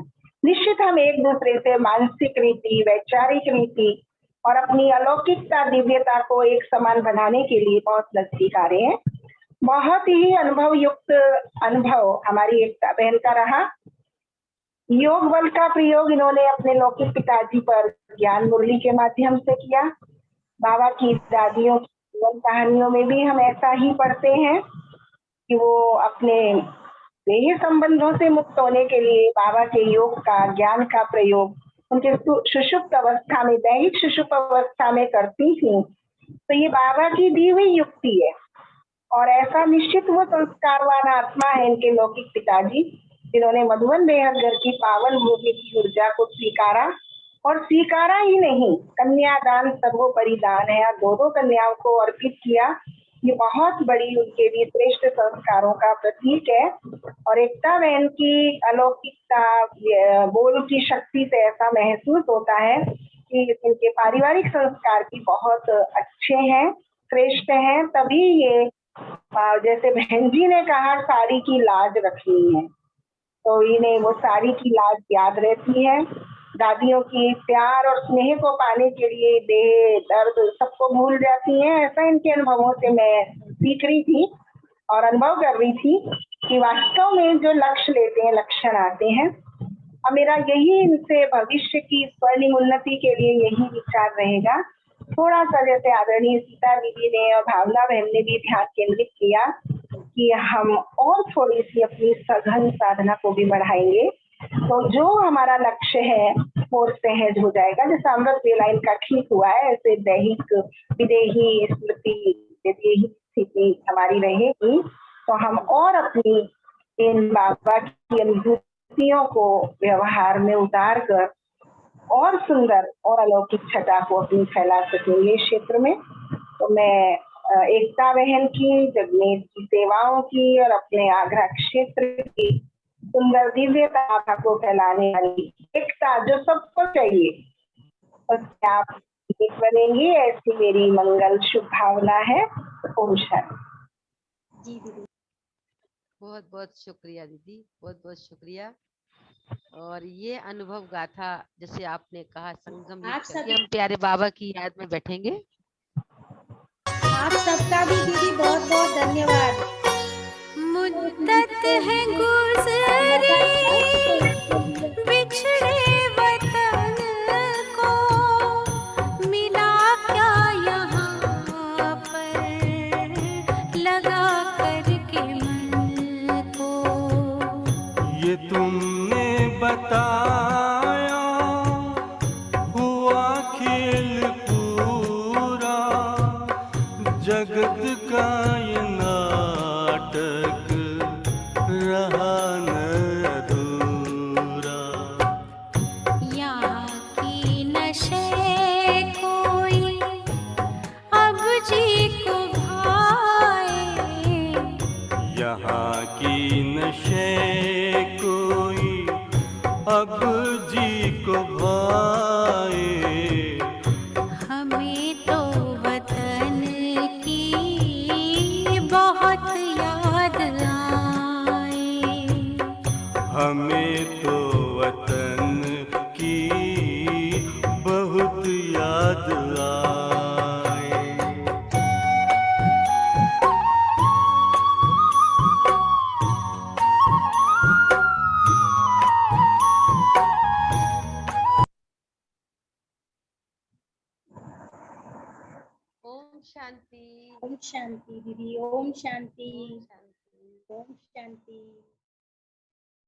F: निश्चित हम एक दूसरे से मानसिक रीति, वैचारिक रीति और अपनी अलौकिकता, दिव्यता को एक समान बनाने के लिए बहुत नजदीक आ रहे हैं। बहुत ही अनुभव युक्त अनुभव हमारी एकता बहन का रहा। योग बल का प्रयोग इन्होंने अपने लौकिक पिताजी पर ज्ञान मुरली के माध्यम से किया। बाबा की दादियों की जीवन कहानियों में भी हम ऐसा ही पढ़ते हैं कि वो अपने देह संबंधों से मुक्त होने के लिए बाबा के योग का, ज्ञान का प्रयोग उनके सुषुप्त अवस्था में, दैहिक सुषुप्त अवस्था में करती थी। तो ये बाबा की दी हुई युक्ति है और ऐसा निश्चित वो संस्कारवान आत्मा है इनके लौकिक पिताजी, जिन्होंने मधुबन बेहद घर की पावन भूमि की ऊर्जा को स्वीकारा और स्वीकारा ही नहीं, कन्यादान सर्वोपरि दान है, 2 कन्याओं को अर्पित किया। ये बहुत बड़ी उनके लिए श्रेष्ठ संस्कारों का प्रतीक है। और एकता बहन की अलौकिकता, बोल की शक्ति से ऐसा महसूस होता है कि इनके पारिवारिक संस्कार भी बहुत अच्छे हैं, श्रेष्ठ हैं। तभी ये जैसे बहन जी ने कहा साड़ी की लाज रखनी है, तो इन्हें वो साड़ी की लाज याद रहती है। दादियों की प्यार और स्नेह को पाने के लिए देह दर्द सबको भूल जाती हैं। ऐसा इनके अनुभवों से मैं सीख रही थी और अनुभव कर रही थी कि वास्तव में जो लक्ष्य लेते हैं लक्षण आते हैं। और मेरा यही इनसे भविष्य की स्वर्णिम उन्नति के लिए यही विचार रहेगा। थोड़ा सा जैसे आदरणीय सीता दीदी ने और भावना बहन ने भी ध्यान केंद्रित किया कि हम और थोड़ी सी अपनी सघन साधना को भी बढ़ाएंगे, तो जो हमारा लक्ष्य है वो सहज हो जाएगा। जैसे अमृत वेला इनका ठीक हुआ है, ऐसे दैहिक विदेही स्मृति विदेही स्थिति हमारी रहेगी, तो हम और अपनी इन बाबा की अनुभूतियों को व्यवहार में उतार कर और सुंदर और अलौकिक छटा को अपनी फैला सकेंगे क्षेत्र में। तो मैं एकता बहन की, जगमीत की सेवाओं की और अपने आगरा क्षेत्र की सुंदर दिव्य गाथा को फैलाने वाली एकता जो सबको चाहिए, उससे आप एक बनेंगी, ऐसी मेरी मंगल शुभ भावना है। ओम शांति।
D: जी दीदी।
A: बहुत बहुत शुक्रिया दीदी, बहुत बहुत शुक्रिया। और ये अनुभव गाथा जैसे आपने कहा संगम युग
D: आप
A: करके,
D: सभी,
A: हम प्यारे बाबा की याद में बैठेंगे।
D: आप सबका भी दीदी बहुत बहुत धन्यवाद।
C: मुद्दत है गुज़री बिछड़े वतन को, मिला क्या यहाँ पर लगा करके मन को।
B: ये तुमने बताया हुआ खेल पूरा, जगत का ये नाटक रहा न अधूरा।
C: यहाँ की नशे कोई अब जी को भाए,
B: यहाँ की नशे कोई अब जी को भाए,
C: हमें तो वतन की बहुत याद आए।
B: हमें तो वतन की बहुत याद आए।
A: ओम शांति।
D: ओम शांति दीदी। ओम शांति।
A: ओम शांति।
D: ओम शांति।